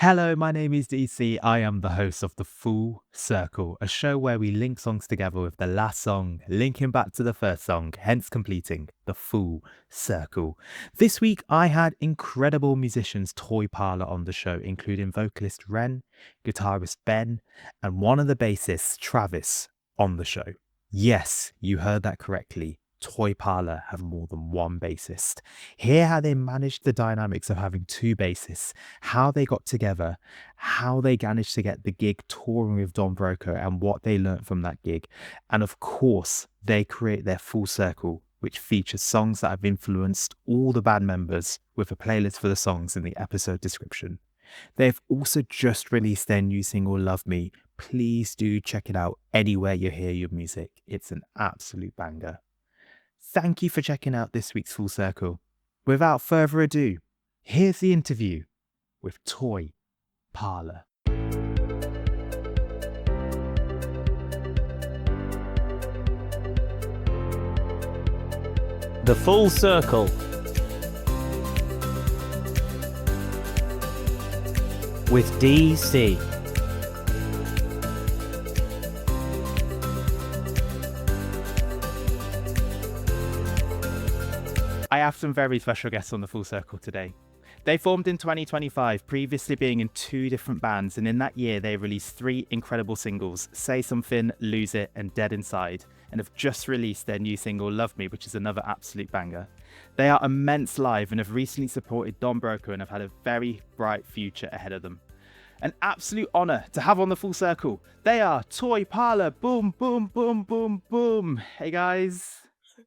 Hello, my name is DC. I am the host of The Full Circle, a show where we link songs together with the last song, linking back to the first song, hence completing the full circle. This week, I had incredible musicians Toy Parlor on the show, including vocalist Ren, guitarist Ben, and one of the bassists, Travis, on the show. Yes, you heard that correctly. Toy Parlor have more than one bassist. Hear how they managed the dynamics of having two bassists, how they got together, how they managed to get the gig touring with Don Broco and what they learned from that gig. And of course, they create their full circle, which features songs that have influenced all the band members with a playlist for the songs in the episode description. They've also just released their new single, Love Me. Please do check it out anywhere you hear your music. It's an absolute banger. Thank you for checking out this week's Full Circle. Without further ado, here's the interview with Toy Parlor. The Full Circle. With DC. I have some very special guests on the Full Circle today. They formed in 2025, previously being in two different bands, and in that year they released three incredible singles, Say Something, Lose It, and Dead Inside, and have just released their new single, Love Me, which is another absolute banger. They are immense live and have recently supported Don Broco and have had a very bright future ahead of them. An absolute honour to have on the Full Circle. They are Toy Parlor. Boom, boom, boom, boom, boom. Hey guys.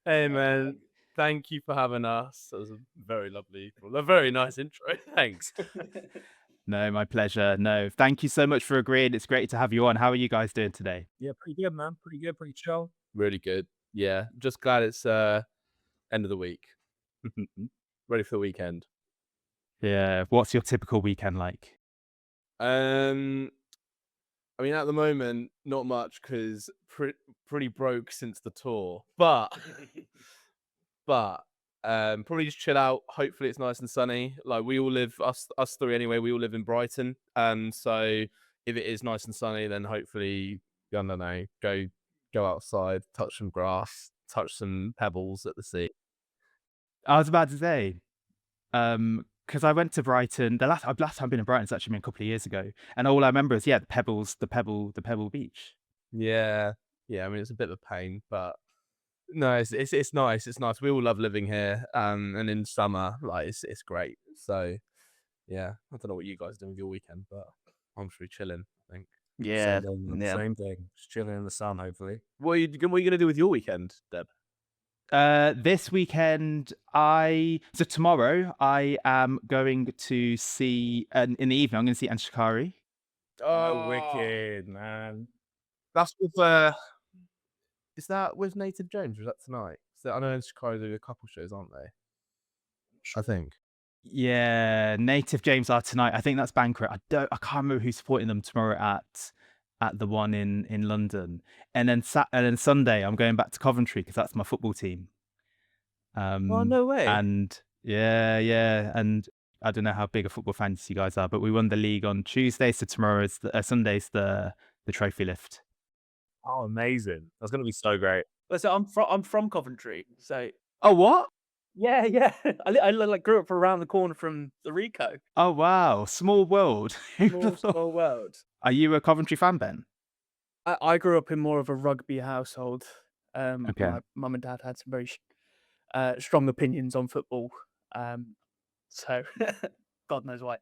Hey man, thank you for having us. That was a very nice intro. Thanks. No, my pleasure. No, thank you so much for agreeing. It's great to have you on. How are you guys doing today? Yeah, pretty good, man. Pretty good, pretty chill. Really good. Yeah, just glad it's end of the week. Ready for the weekend. Yeah. What's your typical weekend like? I mean, at the moment, not much because pretty broke since the tour. But probably just chill out. Hopefully, it's nice and sunny. Like we all live, us three anyway. We all live in Brighton, so if it is nice and sunny, then hopefully, I don't know, go outside, touch some grass, touch some pebbles at the sea. I was about to say, because I went to Brighton. The last time I've been in Brighton has actually been a couple of years ago, and all I remember is the Pebble Beach. Yeah. I mean, it's a bit of a pain, but no, it's nice. It's nice. We all love living here, and in summer, like it's great. So, yeah, I don't know what you guys do with your weekend, but I'm sure chilling. I think. Yeah. Same thing. Just chilling in the sun, hopefully. What are you gonna do with your weekend, Deb? This weekend, tomorrow I am going to see, in the evening, I'm going to see Anshikari. Oh, wicked, man. That's with is that with Native James? Or is that tonight? So I know Chicago do a couple shows, aren't they? I think. Yeah, Native James are tonight. I think that's Banquet. I can't remember who's supporting them tomorrow at the one in London. And then Sunday I'm going back to Coventry because that's my football team. Oh, no way. And yeah, and I don't know how big a football fans you guys are, but we won the league on Tuesday, so tomorrow's Sunday's the trophy lift. Oh, amazing. That's gonna be so great. So I'm from Coventry. So Oh, what? yeah. I like grew up around the corner from the Rico. Oh, wow. Small world. Small world. Are you a Coventry fan, Ben? I grew up in more of a rugby household. Okay. My mum and dad had some very strong opinions on football. So God knows why.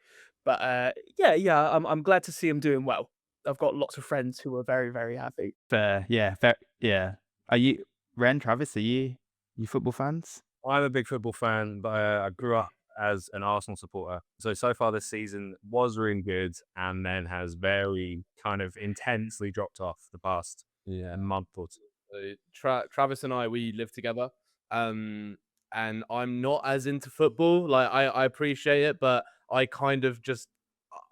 But yeah. I'm glad to see him doing well. I've got lots of friends who are very, very happy. Fair. Yeah. Are you, Ren, Travis, are you football fans? I'm a big football fan, but I grew up as an Arsenal supporter. So far this season was really good and then has very kind of intensely dropped off the past month or two. Travis and we live together. And I'm not as into football. Like I appreciate it, but I kind of just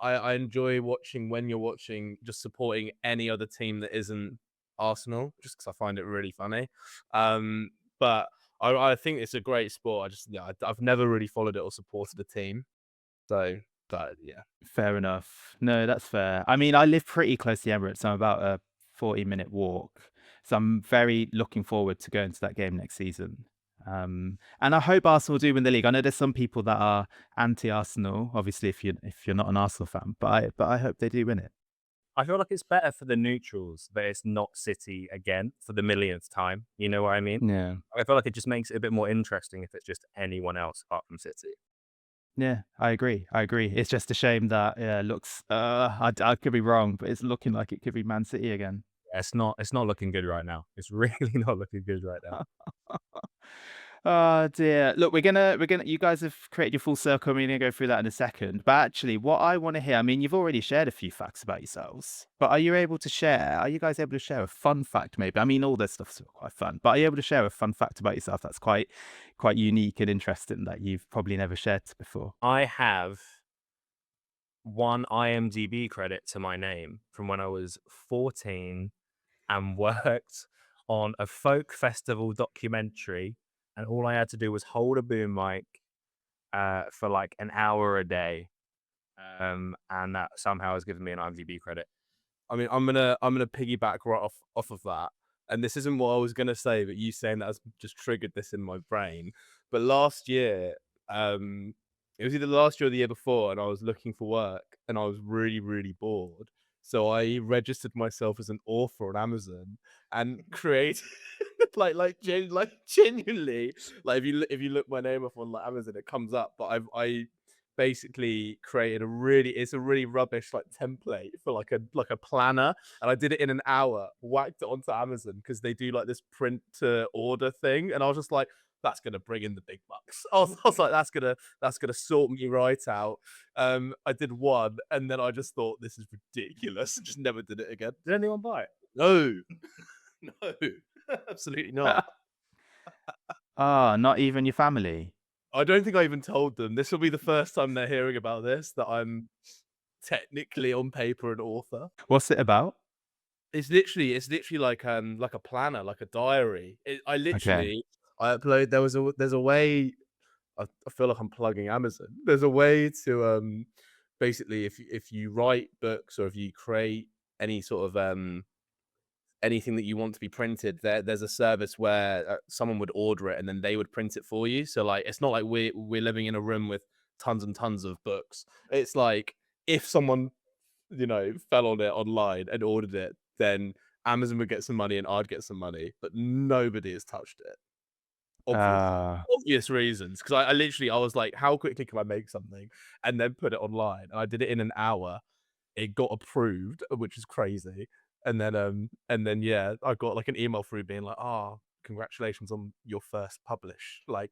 I enjoy watching when you're watching, just supporting any other team that isn't Arsenal, just because I find it really funny. But I think it's a great sport. I've never really followed it or supported a team. So But yeah, Fair enough. No, that's fair. I mean, I live pretty close to the Emirates. So I'm about a 40-minute walk. So I'm very looking forward to going to that game next season. And I hope Arsenal do win the league. I know there's some people that are anti-Arsenal, obviously, if you're not an Arsenal fan, but I hope they do win it. I feel like it's better for the neutrals that it's not City again for the millionth time. You know what I mean? Yeah. I feel like it just makes it a bit more interesting if it's just anyone else apart from City. Yeah, I agree. It's just a shame that it looks. I could be wrong, but it's looking like it could be Man City again. Yeah, it's not looking good right now. It's really not looking good right now. Oh dear. Look, you guys have created your full circle. We're gonna go through that in a second. But actually, what I want to hear, I mean, you've already shared a few facts about yourselves, but are you guys able to share a fun fact maybe? I mean, all this stuff's quite fun, but are you able to share a fun fact about yourself that's quite unique and interesting that you've probably never shared before? I have one IMDb credit to my name from when I was 14 and worked on a folk festival documentary, and all I had to do was hold a boom mic for like an hour a day, and that somehow has given me an IMDb credit. I mean, I'm gonna piggyback right off of that. And this isn't what I was gonna say, but you saying that has just triggered this in my brain. But last year, it was either last year or the year before, and I was looking for work, and I was really, really bored. So I registered myself as an author on Amazon and created genuinely, like if you look my name up on like Amazon, it comes up. But I basically created it's a really rubbish like template for like a planner, and I did it in an hour, whacked it onto Amazon because they do like this print to order thing, and I was just like, that's gonna bring in the big bucks. I was like, that's gonna sort me right out. I did one, and then I just thought this is ridiculous, and just never did it again. Did anyone buy it? No, no, absolutely not. Not even your family. I don't think I even told them. This will be the first time they're hearing about this, that I'm technically on paper an author. What's it about? It's literally like a planner, like a diary. I upload. There's a way. I feel like I'm plugging Amazon. There's a way to basically if you write books or if you create any sort of anything that you want to be printed, there's a service where someone would order it and then they would print it for you. So like it's not like we're living in a room with tons and tons of books. It's like if someone fell on it online and ordered it, then Amazon would get some money and I'd get some money, but nobody has touched it. Obvious reasons, because I was like, how quickly can I make something and then put it online? And I did it in an hour. It got approved, which is crazy. And then yeah, I got like an email through being like, oh, congratulations on your first published book.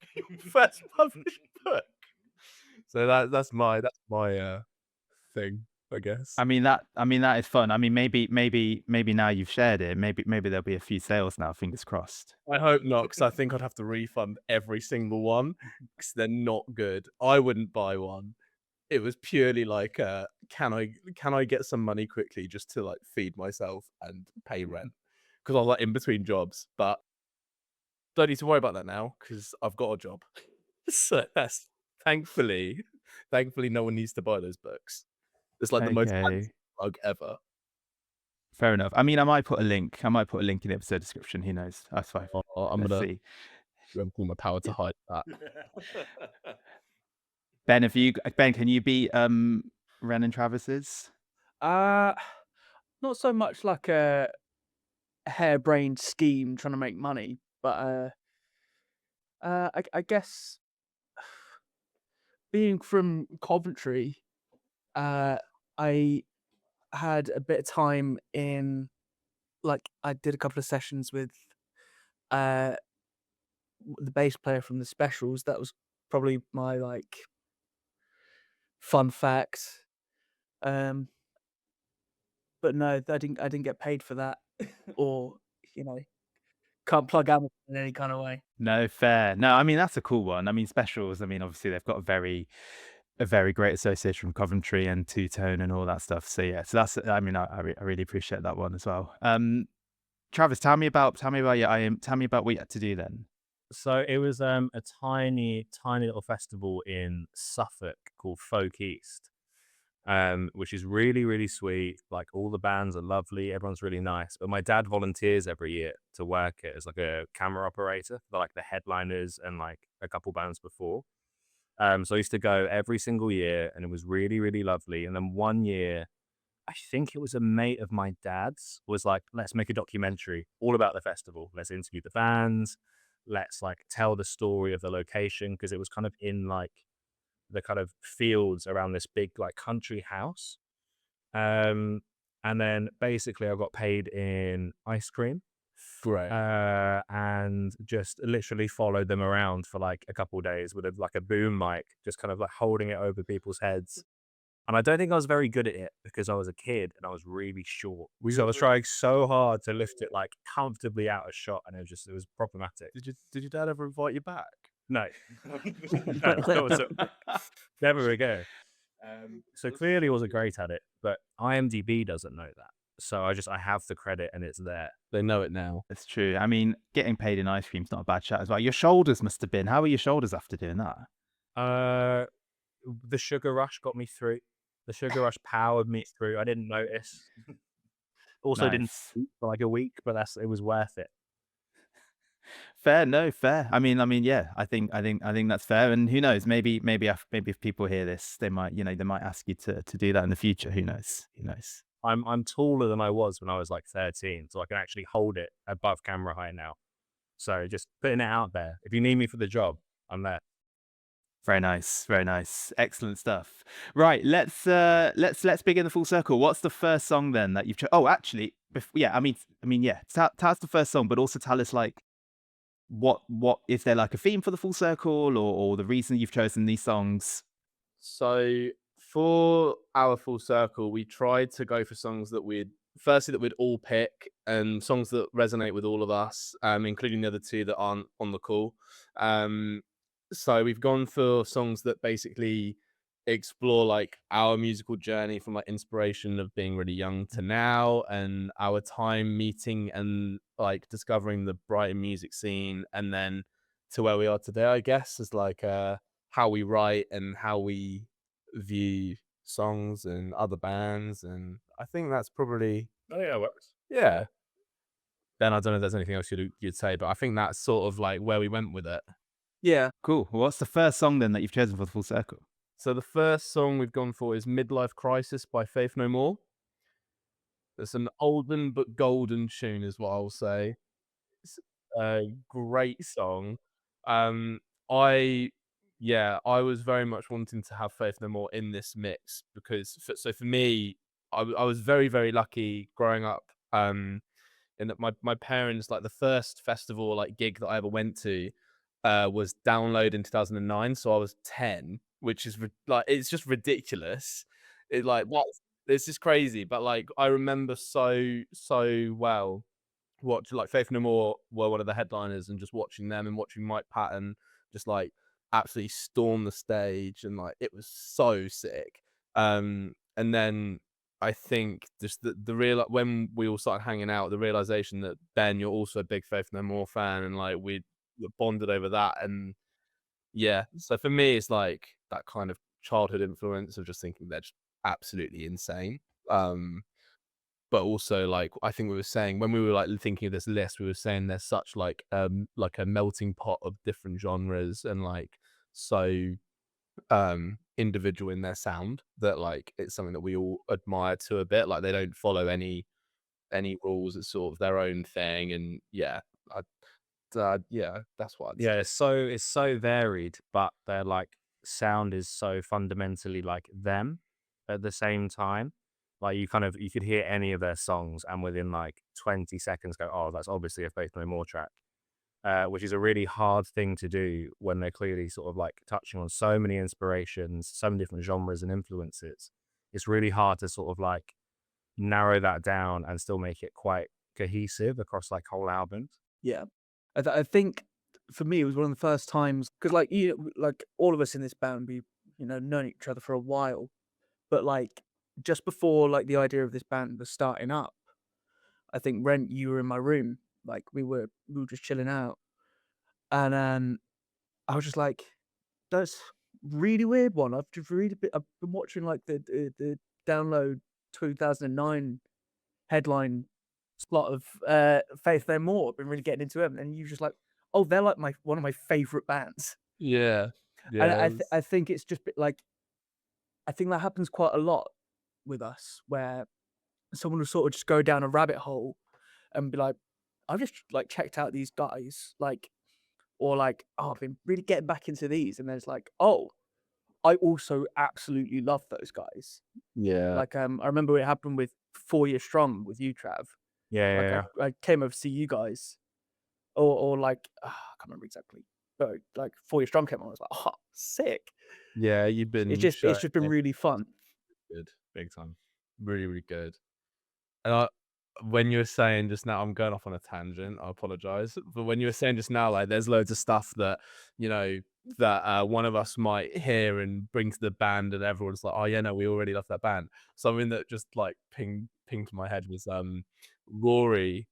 So that's my thing, I guess. I mean that is fun. I mean maybe now you've shared it. Maybe there'll be a few sales now. Fingers crossed. I hope not, because I think I'd have to refund every single one because they're not good. I wouldn't buy one. It was purely like, can I get some money quickly just to like feed myself and pay rent? Because I was like in between jobs, but don't need to worry about that now because I've got a job. So that's thankfully no one needs to buy those books. It's like the most plug ever. Fair enough. I mean, I might put a link in the episode description. Who knows? That's fine. I'm gonna see. I'm pulling my power to hide that. Ben, can you beat Ren and Travis's? Not so much like a harebrained scheme trying to make money, but I guess being from Coventry, I had a bit of time in, like, I did a couple of sessions with the bass player from the Specials. That was probably my like fun fact. But no, I didn't get paid for that, or can't plug Amazon in any kind of way. No, fair. No, I mean that's a cool one. I mean Specials. I mean obviously they've got a very great association from Coventry and Two Tone and all that stuff. So yeah, so that's. I mean I really appreciate that one as well. Travis, tell me about tell me about what you had to do then. So it was a tiny little festival in Suffolk called Folk East. which is really, really sweet. Like all the bands are lovely, everyone's really nice. But my dad volunteers every year to work it as like a camera operator for like the headliners and like a couple bands before. So I used to go every single year, and it was really, really lovely. And then one year, I think it was a mate of my dad's was like, let's make a documentary all about the festival. Let's interview the bands. Let's like tell the story of the location, because it was kind of in like the kind of fields around this big like country house. Um, and then basically I got paid in ice cream, Great. and just literally followed them around for like a couple of days with like a boom mic, just kind of like holding it over people's heads. And I don't think I was very good at it because I was a kid and I was really short. So I was trying so hard to lift it like comfortably out of shot, and it was problematic. Did your dad ever invite you back? No, never again. So clearly wasn't great at it, but IMDb doesn't know that. So I have the credit and it's there. They know it now. It's true. I mean, getting paid in ice cream's not a bad chat as well. Your shoulders must have been. How were your shoulders after doing that? The sugar rush got me through. The sugar rush powered me through. I didn't notice. Also didn't Nice. sleep for like a week, but it was worth it. Fair, no, fair. I mean, yeah. I think that's fair. And who knows? Maybe if people hear this, they might ask you to do that in the future. Who knows? I'm taller than I was when I was like 13, so I can actually hold it above camera height now. So just putting it out there. If you need me for the job, I'm there. Very nice, very nice, excellent stuff. Right, let's begin the full circle. What's the first song then that you've? Oh, actually, yeah. I mean, yeah. Tell us the first song, but also tell us like what is there like a theme for the full circle, or the reason you've chosen these songs? So for our full circle, we tried to go for songs that we'd all pick, and songs that resonate with all of us, including the other two that aren't on the call. So we've gone for songs that basically explore like our musical journey from like inspiration of being really young to now, and our time meeting and like discovering the Brighton music scene, and then to where we are today, I guess, is like how we write and how we view songs and other bands. And I think that's probably, I think that works. yeah. Then I don't know if there's anything else you'd say, but I think that's sort of like where we went with it. Yeah. Cool. Well, what's the first song then that you've chosen for the full circle? So the first song we've gone for is Midlife Crisis by Faith No More. It's an olden but golden tune is what I'll say. It's a great song. I was very much wanting to have Faith No More in this mix because for me, I was very, very lucky growing up in that my parents, like the first festival like gig that I ever went to was Download in 2009, so I was 10, which is like it's just ridiculous. It's just crazy, but like I remember so well like Faith No More were one of the headliners, and just watching them and watching Mike Patton just like absolutely storm the stage, and like it was so sick. And then I think just the real when we all started hanging out, the realization that Ben, you're also a big Faith No More fan, and like we bonded over that. And yeah, so for me it's like that kind of childhood influence of just thinking they're just absolutely insane. But also like I think we were saying when we were like thinking of this list, we were saying there's such like a melting pot of different genres, and like so individual in their sound, that like it's something that we all admire to a bit. Like they don't follow any rules, it's sort of their own thing. And yeah, that's what I'd Yeah, say. it's so varied, but their like sound is so fundamentally like them at the same time. Like you could hear any of their songs and within like 20 seconds go, oh, that's obviously a Faith No More track. Which is a really hard thing to do when they're clearly sort of like touching on so many inspirations, so many different genres and influences. It's really hard to sort of like narrow that down and still make it quite cohesive across like whole albums. Yeah. I think for me, it was one of the first times, because like like all of us in this band, we known each other for a while, but like just before like the idea of this band was starting up, I think Rent, you were in my room, like we were just chilling out, and I was just like, really weird one. I've been watching like the download 2009 headline slot of Faith No More. I've been really getting into them, and you just like, oh, they're like one of my favorite bands. Yeah. And Yeah. I think it's just like, I think that happens quite a lot with us, where someone will sort of just go down a rabbit hole and be like, I've just like checked out these guys, like, or like, oh, I've been really getting back into these, and then it's like, oh, I also absolutely love those guys. Yeah. Like, I remember it happened with 4 Year Strong with you, Trav. Yeah. Like, I came over to see you guys, or like, I can't remember exactly, but like 4 Year Strong came on. I was like, oh, sick. Yeah, you've been It's just been really fun. good. Big time. Really, really good. And when you were saying just now, I'm going off on a tangent, I apologize. But when you were saying just now, like, there's loads of stuff that, you know, that one of us might hear and bring to the band, and everyone's like, oh, yeah, no, we already love that band. Something that just like pinged to my head was Rory.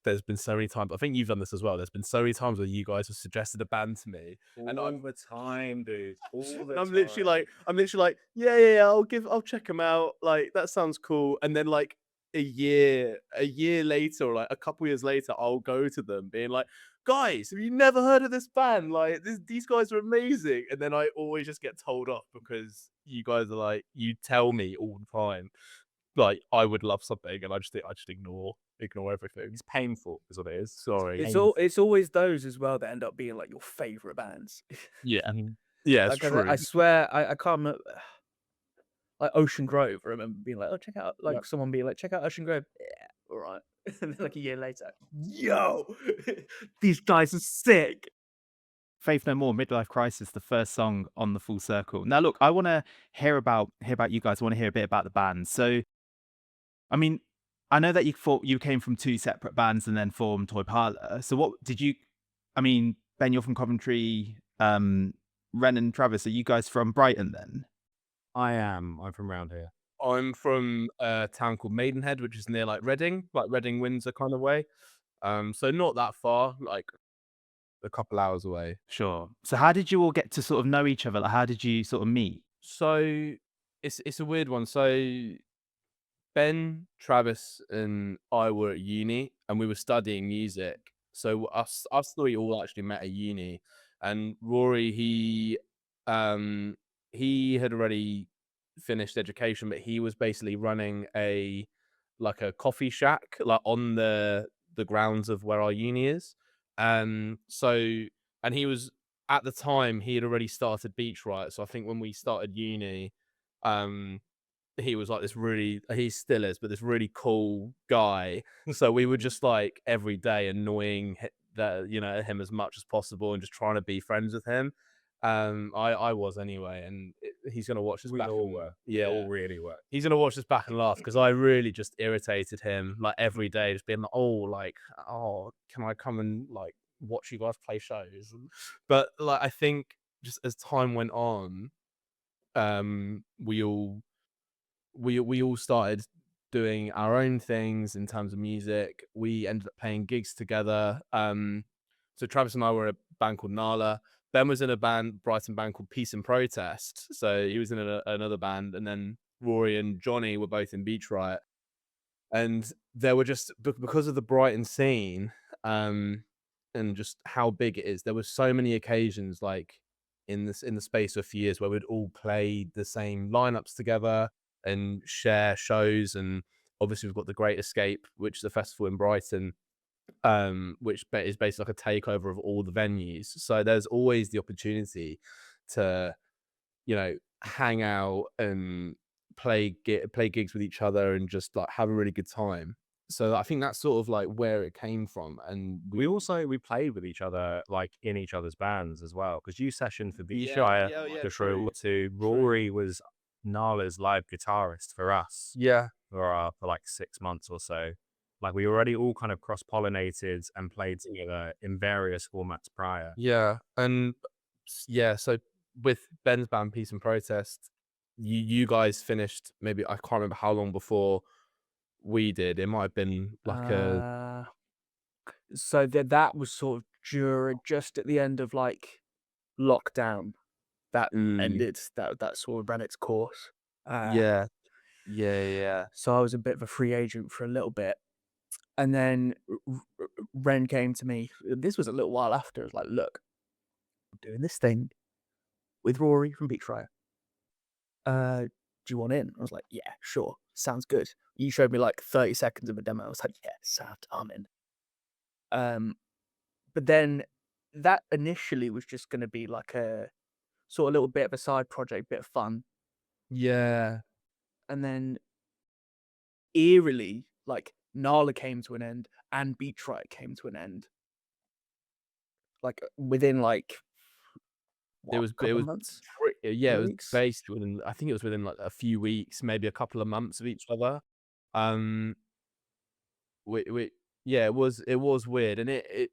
There's been so many times, I think you've done this as well. There's been so many times where you guys have suggested a band to me, and All the time, dude. All the and time. I'm literally like, yeah, I'll check them out. Like, that sounds cool. And then like a year later, or like a couple years later, I'll go to them being like, guys, have you never heard of this band? Like, these guys are amazing. And then I always just get told off because you guys are like, you tell me all the time, like, I would love something, and I just ignore everything. It's painful, is what it is. Sorry. It's always those as well that end up being like your favorite bands. Yeah. Yeah, it's Like, true. I swear, I can't remember. Like Ocean Grove, I remember being like, oh, check out, like, Yep. someone being like, check out Ocean Grove. Yeah, all right. And then like a year later, yo, these guys are sick. Faith No More, Midlife Crisis, the first song on the Full Circle. Now, look, I want to hear about you guys. I want to hear a bit about the band. So, I mean, I know that you came from 2 separate bands and then formed Toy Parlor. So, what did you? I mean, Ben, you're from Coventry. Ren and Travis, are you guys from Brighton then? I'm from around here. I'm from a town called Maidenhead, which is near like Reading, Windsor kind of way. So not that far, like a couple hours away. Sure. So, how did you all get to sort of know each other? Like, how did you sort of meet? So it's a weird one. So Ben, Travis, and I were at uni, and we were studying music. So us three all actually met at uni, and Rory, he had already finished education, but he was basically running a coffee shack like on the grounds of where our uni is. So, and he was, at the time, he had already started Beach Riot. So I think when we started uni, he was like he still is, but this really cool guy. So we were just like every day annoying him as much as possible and just trying to be friends with him. I was anyway, and he's gonna watch this We back. all were. Yeah, All really were. he's gonna watch this back and laugh because I really just irritated him like every day, just being like, oh, can I come and like watch you guys play shows? But like, I think just as time went on, we all started doing our own things in terms of music. We ended up playing gigs together. So Travis and I were in a band called Nala. Ben was in a Brighton band called Peace and Protest. So he was in another band, and then Rory and Johnny were both in Beach Riot. And there were just, because of the Brighton scene, and just how big it is, there were so many occasions, like in the space of a few years, where we'd all play the same lineups together and share shows. And obviously we've got the Great Escape, which is a festival in Brighton, which is basically like a takeover of all the venues. So there's always the opportunity to, hang out and play gigs with each other and just like have a really good time. So I think that's sort of like where it came from. And We played with each other, like in each other's bands as well. Because you sessioned for Beach Yeah, Riot, yeah, the true, to Rory was Nala's live guitarist for us yeah, for like 6 months or so. Like we already all kind of cross-pollinated and played together in various formats prior. yeah. And yeah, so with Ben's band Peace and Protest, you guys finished, maybe, I can't remember how long before we did. It might have been like So that was sort of just at the end of like lockdown that Mm. ended. That sort of ran its course. Yeah. Yeah. So I was a bit of a free agent for a little bit. And then Ren came to me. This was a little while after. I was like, look, I'm doing this thing with Rory from Beachfryer. Do you want in? I was like, yeah, sure. Sounds good. You showed me like 30 seconds of a demo. I was like, yeah, sound, I'm in. But then that initially was just going to be like a sort of little bit of a side project, bit of fun. Yeah. And then eerily, like Nala came to an end and Beachfryer came to an end. Like within like It was months. yeah, it was weeks? based within, I think it was within like a few weeks, maybe a couple of months of each other. Yeah, it was weird, and it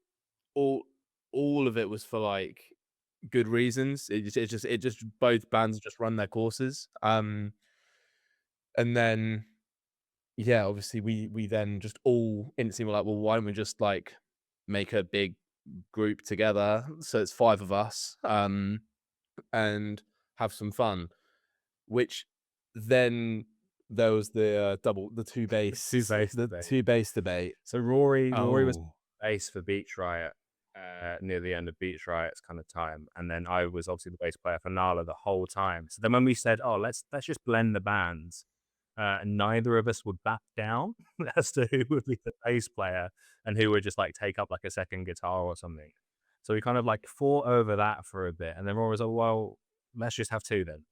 all of it was for like good reasons. It just both bands just run their courses. And then yeah, obviously we then just all instantly were like, well, why don't we just like make a big group together? So it's 5 of us, and have some fun. Which then there was the two bass debate. So Rory was Oh, bass for Beach Riot near the end of Beach Riot's kind of time, and then I was obviously the bass player for Nala the whole time. So then when we said, "Oh, let's just blend the bands," and neither of us would back down as to who would be the bass player and who would just like take up like a second guitar or something. So we kind of like fought over that for a bit, and then Rory was like, "Well, let's just have 2 then."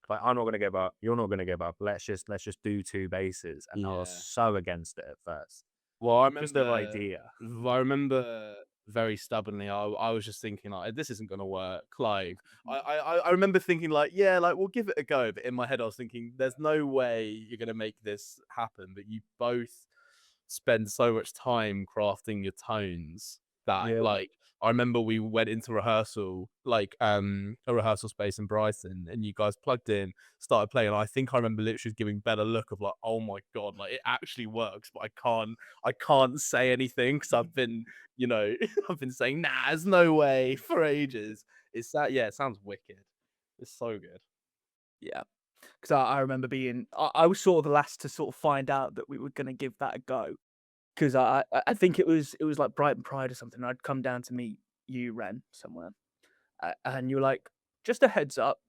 Like, I'm not gonna give up. You're not gonna give up. Let's just do 2 basses. And I was Yeah. so against it at first. Well, I Just the remember idea. very stubbornly, I was just thinking like, this isn't gonna work. Like, I remember thinking like, yeah, like we'll give it a go. But in my head, I was thinking, there's no way you're gonna make this happen. But you both spend so much time crafting your tones that Yeah. like, I remember we went into rehearsal, like a rehearsal space in Brighton, and you guys plugged in, started playing. And I think I remember literally giving Ben a look of like, oh my god, like it actually works, but I can't say anything because I've been, I've been saying, nah, there's no way for ages. It's that, yeah, it sounds wicked. It's so good. Yeah. Because I remember I was sort of the last to sort of find out that we were going to give that a go. Because I think it was like Brighton Pride or something. I'd come down to meet you, Ren, somewhere. And you were like, just a heads up,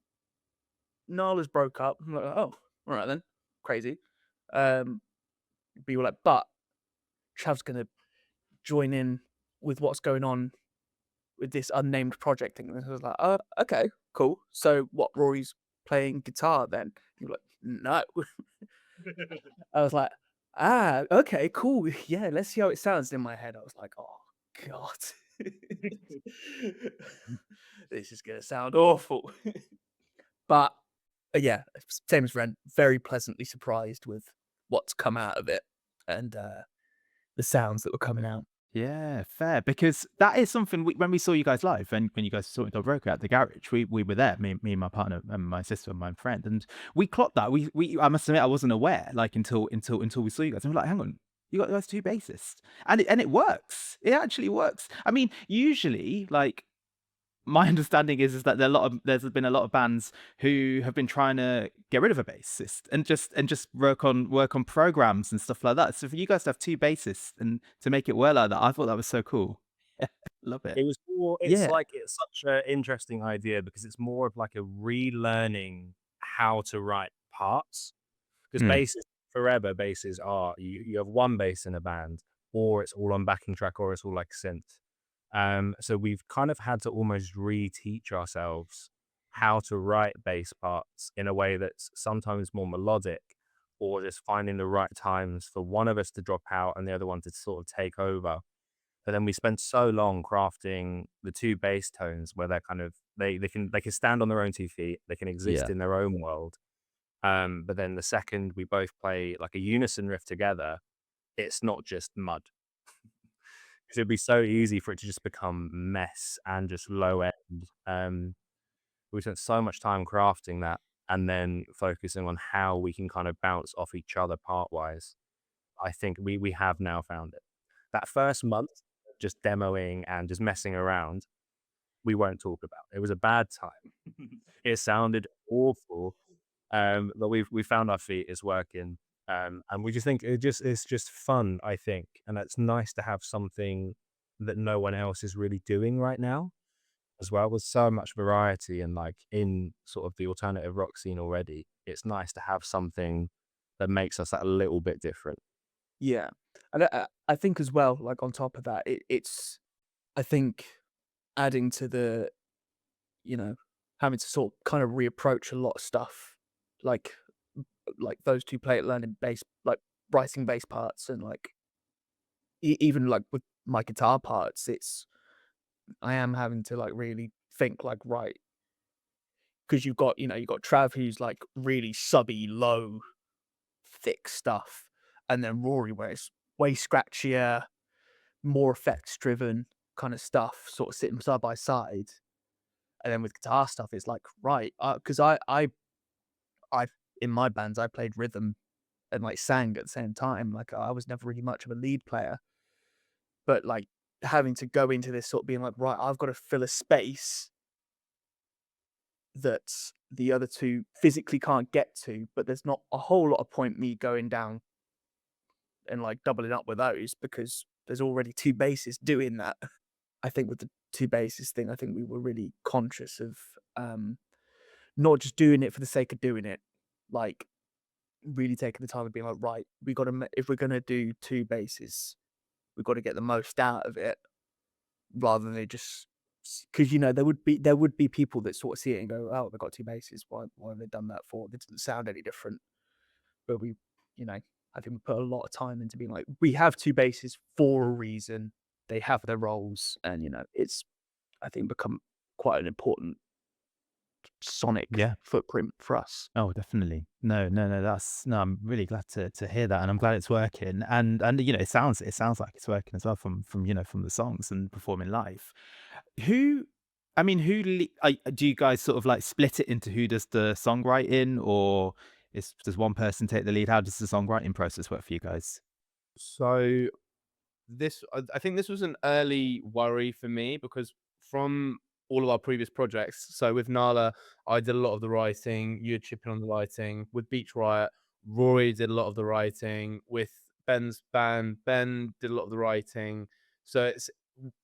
Nala's broke up. I'm like, oh, all right then. Crazy. But you were like, but Chav's going to join in with what's going on with this unnamed project thing. And I was like, oh, okay, cool. So what, Rory's playing guitar then? You were like, no. I was like, okay, cool. Yeah, let's see how it sounds. In my head, I was like, oh, God. This is going to sound awful. But yeah, same as Ren, very pleasantly surprised with what's come out of it and the sounds that were coming out. yeah, fair. Because that is something when we saw you guys live, and when you guys saw Don Broco at the garage, we were there, me and my partner and my sister and my friend, and we clocked that. I must admit I wasn't aware like until we saw you guys. And we're like, hang on, you got those 2 bassists, and it works. It actually works. I mean, usually like my understanding is that there's been a lot of bands who have been trying to get rid of a bassist and just work on programs and stuff like that. So for you guys to have 2 bassists and to make it work like that, I thought that was so cool. Love it. It was more, it's Yeah. like, it's such an interesting idea because it's more of like a relearning how to write parts. Because basses are, you have 1 bass in a band, or it's all on backing track, or it's all like synth. So we've kind of had to almost reteach ourselves how to write bass parts in a way that's sometimes more melodic, or just finding the right times for one of us to drop out and the other one to sort of take over. But then we spent so long crafting the 2 bass tones where they're kind of they can stand on their own 2 feet, they can exist Yeah. in their own world. But then the second we both play like a unison riff together, it's not just mud. Because it'd be so easy for it to just become mess and just low end. We spent so much time crafting that and then focusing on how we can kind of bounce off each other part wise. I think we have now found it. That first month, just demoing and just messing around, we won't talk about. It was a bad time. It sounded awful. But we found our feet. It's working. And we just think it's just fun, I think. And it's nice to have something that no one else is really doing right now as well, with so much variety and like in sort of the alternative rock scene already. It's nice to have something that makes us a little bit different. Yeah, and I think as well, like on top of that, it's I think adding to the, you know, having to sort of kind of reapproach a lot of stuff, like those two learning bass, like writing bass parts, and like even like with my guitar parts, I am having to like really think like, right, because you've got Trav, who's like really subby, low, thick stuff, and then Rory, where it's way scratchier, more effects driven kind of stuff, sort of sitting side by side. And then with guitar stuff, it's like, right, because I in my bands I played rhythm and like sang at the same time. Like I was never really much of a lead player, but like having to go into this sort of being like, right, I've got to fill a space that the other two physically can't get to, but there's not a whole lot of point me going down and like doubling up with those because there's already two bassists doing that. I think with the two bassists thing, I think we were really conscious of not just doing it for the sake of doing it, like really taking the time and being like, right, we got to, if we're going to do two basses, we've got to get the most out of it, rather than just, because there would be people that sort of see it and go, oh, they've got two basses, why have they done that for? It doesn't sound any different. But I think we put a lot of time into being like, we have two basses for a reason. They have their roles, and it's, I think, become quite an important sonic footprint for us. Oh, definitely. No, I'm really glad to hear that, and I'm glad it's working. And it sounds like it's working as well from from the songs and performing live. Do you guys sort of like split it into who does the songwriting, or does one person take the lead? How does the songwriting process work for you guys? So I think this was an early worry for me, because from all of our previous projects, so with Nala, I did a lot of the writing, you had chipping on the writing. With Beach Riot, Rory did a lot of the writing. With Ben's band, Ben did a lot of the writing. So it's,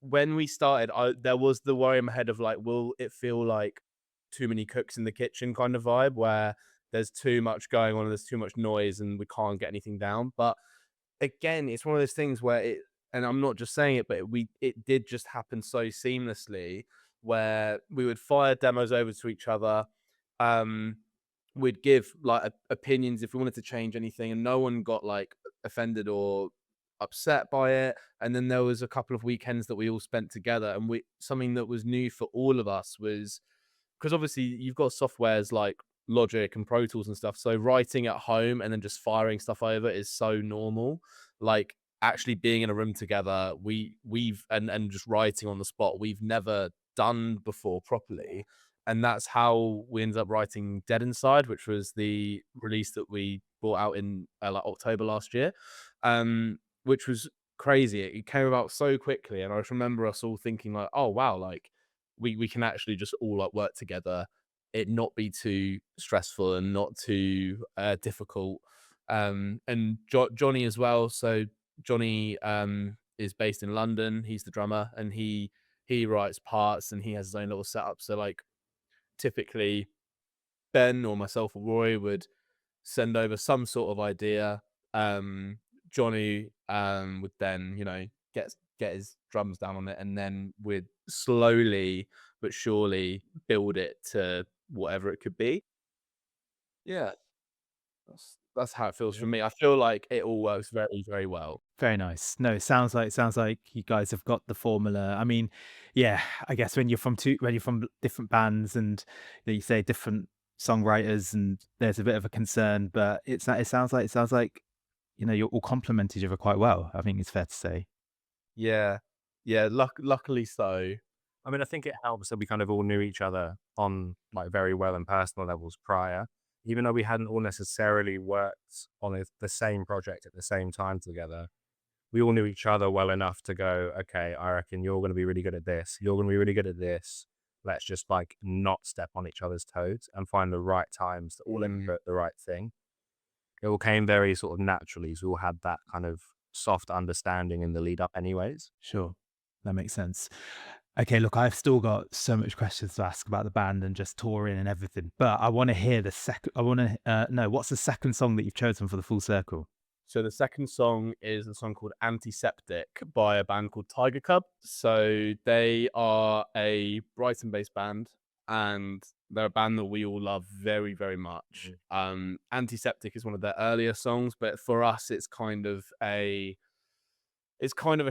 when we started, there was the worry in my head of like, will it feel like too many cooks in the kitchen kind of vibe, where there's too much going on, there's too much noise, and we can't get anything down. But again, it's one of those things where and I'm not just saying it, but it did just happen so seamlessly, where we would fire demos over to each other. We'd give like opinions if we wanted to change anything, and no one got like offended or upset by it. And then there was a couple of weekends that we all spent together, and something that was new for all of us was, because obviously you've got softwares like Logic and Pro Tools and stuff, so writing at home and then just firing stuff over is so normal. Like actually being in a room together, we've and just writing on the spot, we've never done before properly. And that's how we ended up writing Dead Inside, which was the release that we brought out in like October last year, which was crazy. It came about so quickly, and I just remember us all thinking like, oh wow, like we can actually just all like work together, it not be too stressful and not too difficult. And Johnny as well. So Johnny is based in London. He's the drummer, and he writes parts, and he has his own little setup. So like typically Ben or myself or Roy would send over some sort of idea. Johnny would then get his drums down on it, and then we'd slowly but surely build it to whatever it could be. Yeah, that's how it feels for me. I feel like it all works very, very well. Very nice. No, it sounds like you guys have got the formula. I mean, yeah, I guess when you're from different bands, and you say different songwriters, and there's a bit of a concern, but it sounds like you all complement each other quite well. I think it's fair to say. Yeah, luckily so. I mean, I think it helps that we kind of all knew each other on like very well and personal levels prior, even though we hadn't all necessarily worked on the same project at the same time together. we all knew each other well enough to go, okay, I reckon you're going to be really good at this. You're going to be really good at this. Let's just like not step on each other's toes and find the right times to all input the right thing. It all came very sort of naturally. So we all had that kind of soft understanding in the lead up anyways. Sure. That makes sense. Okay, look, I've still got so much questions to ask about the band and just touring and everything, but I want to hear the second. I want to know what's the second song that you've chosen for the full circle. So the second song is a song called Antiseptic by a band called Tiger Cub. So they are a Brighton-based band, and they're a band that we all love very, very much. Antiseptic is one of their earlier songs, but for us, it's kind of a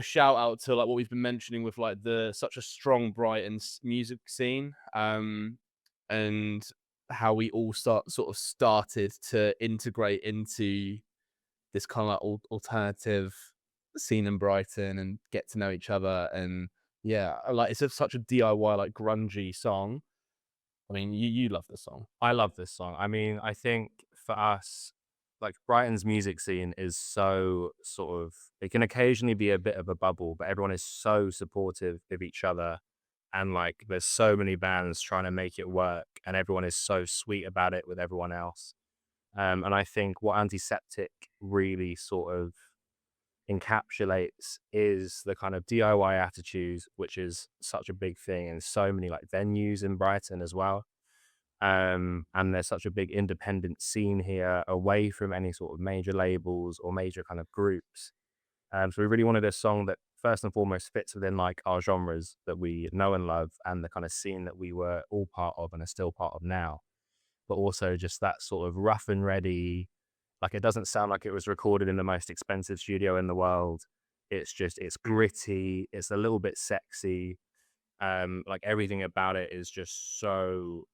shout out to like what we've been mentioning with like such a strong Brighton music scene, and how we all started to integrate into this kind of like alternative scene in Brighton and get to know each other. And yeah, like it's such a DIY like grungy song. I mean, you love the song. I love this song. I mean, I think for us, like Brighton's music scene is so sort of, it can occasionally be a bit of a bubble, but everyone is so supportive of each other. And like, there's so many bands trying to make it work, and everyone is so sweet about it with everyone else. And I think what Antiseptic really sort of encapsulates is the kind of DIY attitude, which is such a big thing in so many like venues in Brighton as well. And there's such a big independent scene here away from any sort of major labels or major kind of groups. So we really wanted a song that first and foremost fits within like our genres that we know and love and the kind of scene that we were all part of and are still part of now. But also just that sort of rough and ready, like it doesn't sound like it was recorded in the most expensive studio in the world. It's gritty, it's a little bit sexy. Like everything about it is just so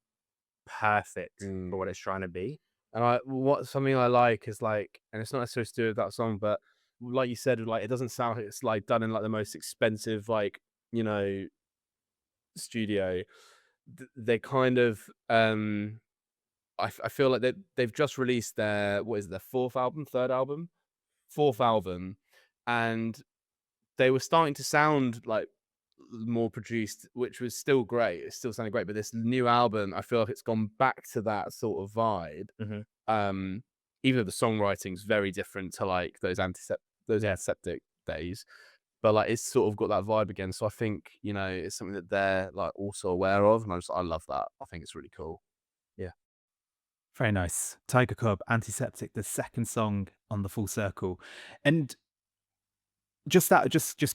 perfect for what it's trying to be. And something I like is like, and it's not necessarily to do with that song, but like you said, like it doesn't sound like it's like done in like the most expensive, like, you know, studio. They kind of I feel like they've just released their fourth album, and they were starting to sound like more produced, which was still great. It still sounded great, but this new album, I feel like it's gone back to that sort of vibe. Even though the songwriting's very different to like those Antiseptic days, but like it's sort of got that vibe again. So I think, you know, it's something that they're like also aware of, and I love that. I think it's really cool. Very nice. Tiger Cub, Antiseptic, the second song on the full circle. And just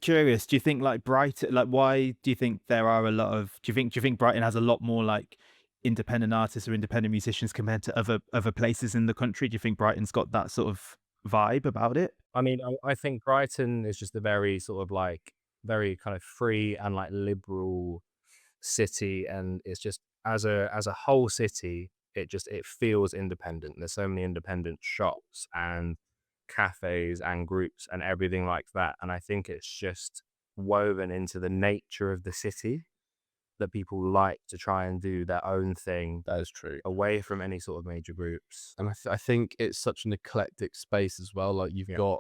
curious, do you think like Brighton, like why do you think there are a lot of, do you think Brighton has a lot more like independent artists or independent musicians compared to other places in the country? Do you think Brighton's got that sort of vibe about it? I mean, I think Brighton is just a very sort of like very kind of free and like liberal city, and it's just as a whole city, it feels independent. There's so many independent shops and cafes and groups and everything like that, and I think it's just woven into the nature of the city that people like to try and do their own thing. That is true. Away from any sort of major groups. And I think it's such an eclectic space as well. Like you've got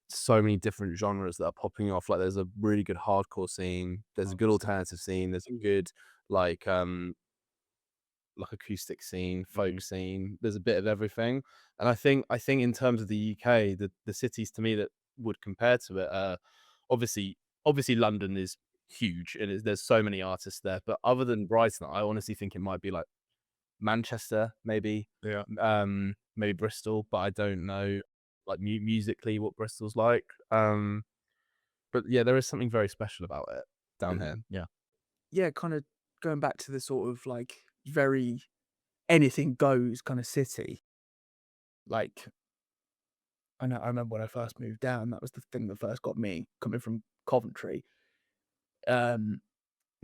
so many different genres that are popping off. Like there's a really good hardcore scene. There's a good alternative scene. There's a good like acoustic scene, folk scene. There's a bit of everything. And I think in terms of the UK, the cities to me that would compare to it, obviously London is huge and there's so many artists there. But other than Brighton, I honestly think it might be like Manchester, maybe. Maybe Bristol, but I don't know like musically what Bristol's like. But yeah, there is something very special about it down here. Yeah, kind of going back to the sort of like very anything goes kind of city. Like I remember when I first moved down, that was the thing that first got me coming from Coventry.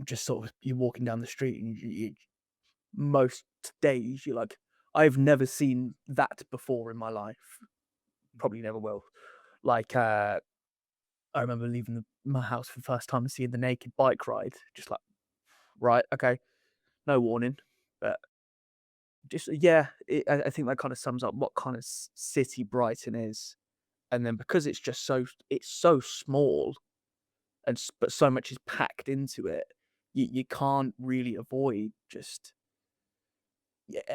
Just sort of you're walking down the street and you most days you're like, I've never seen that before in my life. Probably never will. Like I remember leaving my house for the first time and seeing the Naked Bike Ride. Just like, right, okay, no warning, but just I think that kind of sums up what kind of city Brighton is. and then because it's just so small, but so much is packed into it, you can't really avoid just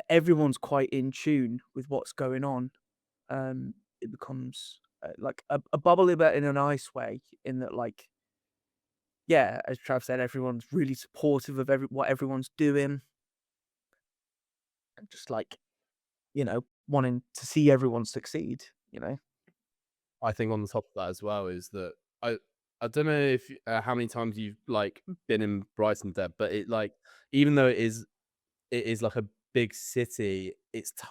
everyone's quite in tune with what's going on. It becomes like a bubble but in a nice way, in that, like, yeah, as Trav said, everyone's really supportive of what everyone's doing, and just like, wanting to see everyone succeed. I think on the top of that as well is that I don't know if how many times you've like been in Brighton, Deb, but even though it is like a big city,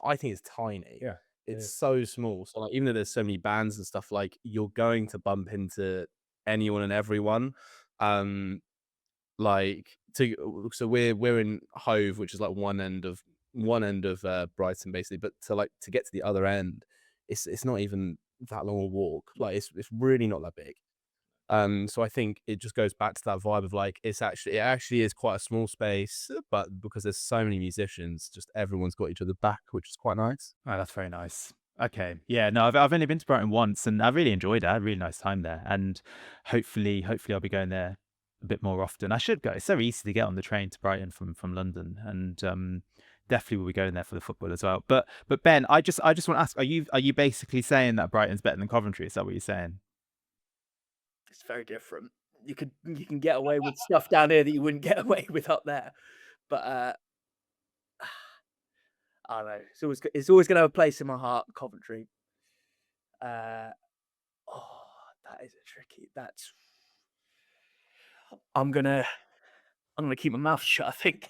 I think it's tiny. Yeah. It's so small. So like, even though there's so many bands and stuff, like you're going to bump into anyone and everyone. So we're in Hove, which is like one end of Brighton basically, but to get to the other end, it's not even that long a walk. Like it's really not that big. So I think it just goes back to that vibe of like it actually is quite a small space, but because there's so many musicians, just everyone's got each other back, which is quite nice. Oh, that's very nice. Okay, yeah, no, I've only been to Brighton once, and I really enjoyed it. I had a really nice time there, and hopefully I'll be going there a bit more often. I should go. It's so easy to get on the train to Brighton from London, and definitely will be going there for the football as well. But Ben, I just want to ask: Are you basically saying that Brighton's better than Coventry? Is that what you're saying? It's very different. You can get away with stuff down here that you wouldn't get away with up there, but I don't know. It's always going to have a place in my heart, Coventry. That is a tricky. I'm gonna keep my mouth shut, I think.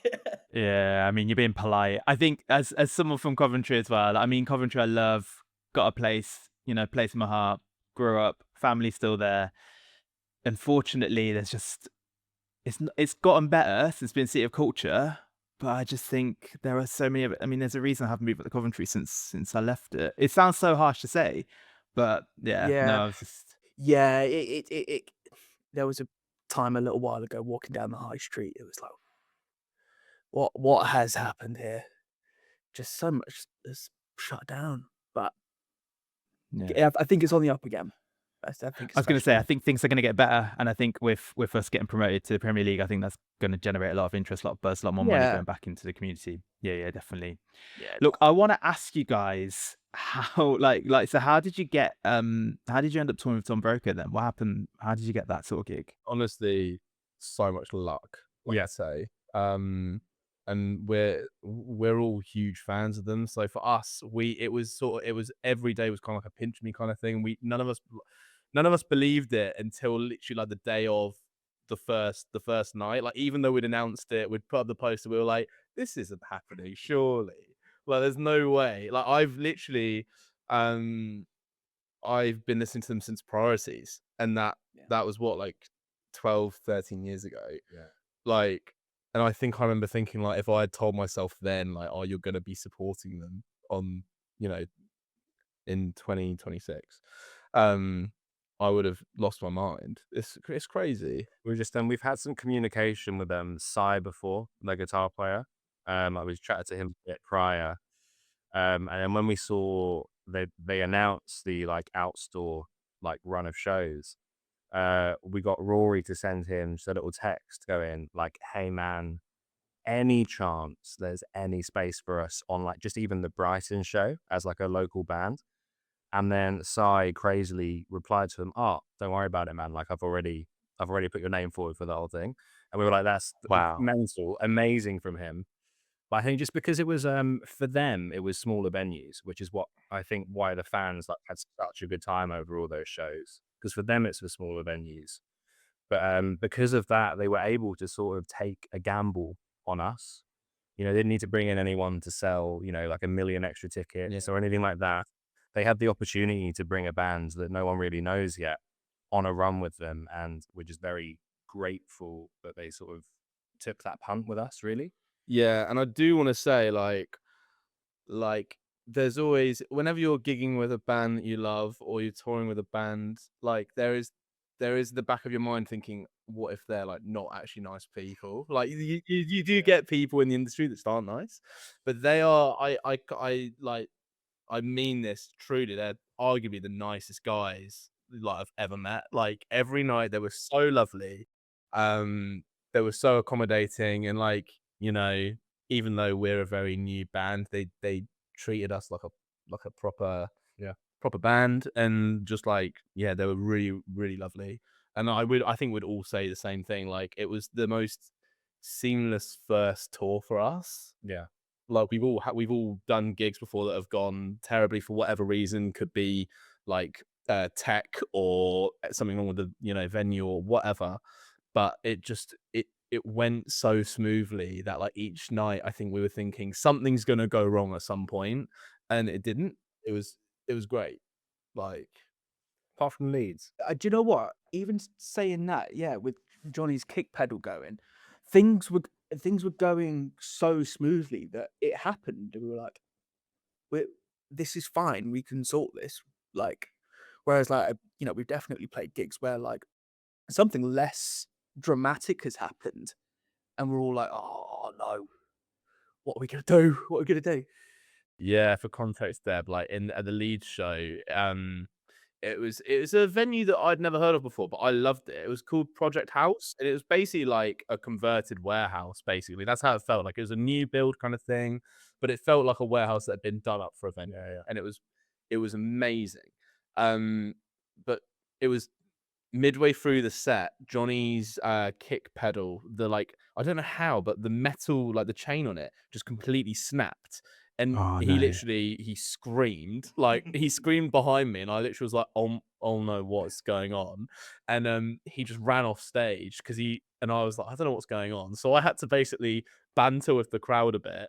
Yeah, I mean, you're being polite. I think as someone from Coventry as well. I mean, Coventry, I love. Got a place in my heart. Grew up, family still there. Unfortunately, it's gotten better since being City of Culture, but I just think there are so many of it. I mean, there's a reason I haven't moved at the Coventry since I left it. It sounds so harsh to say, but yeah, Yeah. no, it's just Yeah, there was a time a little while ago walking down the high street. It was like, what has happened here? Just so much is shut down. But yeah. I think it's on the up again. I think I was going to say, I think things are going to get better, and I think with us getting promoted to the Premier League, I think that's going to generate a lot of interest, a lot of buzz, a lot more money going back into the community. Yeah, definitely. Yeah. Look, I want to ask you guys how, so how did you end up touring with Don Broco then? What happened? How did you get that sort of gig? Honestly, so much luck. I'd say. And we're all huge fans of them. So for us, it was every day was kind of like a pinch me kind of thing. None of us believed it until literally like the day of the first night. Like even though we'd announced it, we'd put up the poster, we were like, this isn't happening, surely. Like there's no way. Like I've literally I've been listening to them since Priorities, and that was what, like 12, 13 years ago. Yeah. Like, and I think I remember thinking, like, if I had told myself then, like, oh, you're going to be supporting them on, in 2026, I would have lost my mind. It's crazy. We've had some communication with Sai before, the guitar player. I was chatting to him a bit prior. And then when we saw they announced the like outstore like run of shows, we got Rory to send him just a little text going like, hey man, any chance there's any space for us on like just even the Brighton show as like a local band? And then Sai crazily replied to him, oh, don't worry about it, man. Like I've already put your name forward for the whole thing. And we were like, that's Wow. mental, amazing from him. But I think just because it was for them, it was smaller venues, which is what I think why the fans like had such a good time over all those shows. Because for them, it's for smaller venues. But because of that, they were able to sort of take a gamble on us. They didn't need to bring in anyone to sell, like 1 million extra tickets or anything like that. They had the opportunity to bring a band that no one really knows yet on a run with them. And we're just very grateful that they sort of took that punt with us, really. Yeah, and I do want to say, like there's always, whenever you're gigging with a band that you love or you're touring with a band, like there is the back of your mind thinking, what if they're like not actually nice people? Like you do get people in the industry that aren't nice, but they are. I mean this truly. arguably the nicest guys like I've ever met. Like every night they were so lovely. They were so accommodating, and like, you know, even though we're a very new band, they treated us like a proper band, and just like, yeah, they were really, really lovely. And I think we'd all say the same thing. Like it was the most seamless first tour for us. Yeah. Like we've all done gigs before that have gone terribly for whatever reason. Could be like tech or something wrong with the, you know, venue or whatever. But it went so smoothly that like each night I think we were thinking something's gonna go wrong at some point, and it didn't. It was great. Like Apart from Leeds. Do you know what? Even saying that, yeah, with Johnny's kick pedal going, things were going so smoothly that it happened. And we were like, this is fine. We can sort this. Like, whereas like, you know, we've definitely played gigs where like something less dramatic has happened, and we're all like, oh no, what are we gonna do? What are we gonna do? Yeah, for context, Deb, like at the Leeds show, it was a venue that I'd never heard of before, but I loved it. It was called Project House, and it was basically like a converted warehouse. Basically, that's how it felt. Like it was a new build kind of thing, but it felt like a warehouse that had been done up for a venue. Yeah. And it was amazing. But it was midway through the set, Johnny's kick pedal, the like, I don't know how, but the metal, like the chain on it, just completely snapped. And Oh, he no. literally, he screamed, like he screamed behind me, and I literally was like, oh no, what's going on? And he just ran off stage because and I was like, I don't know what's going on. So I had to basically banter with the crowd a bit.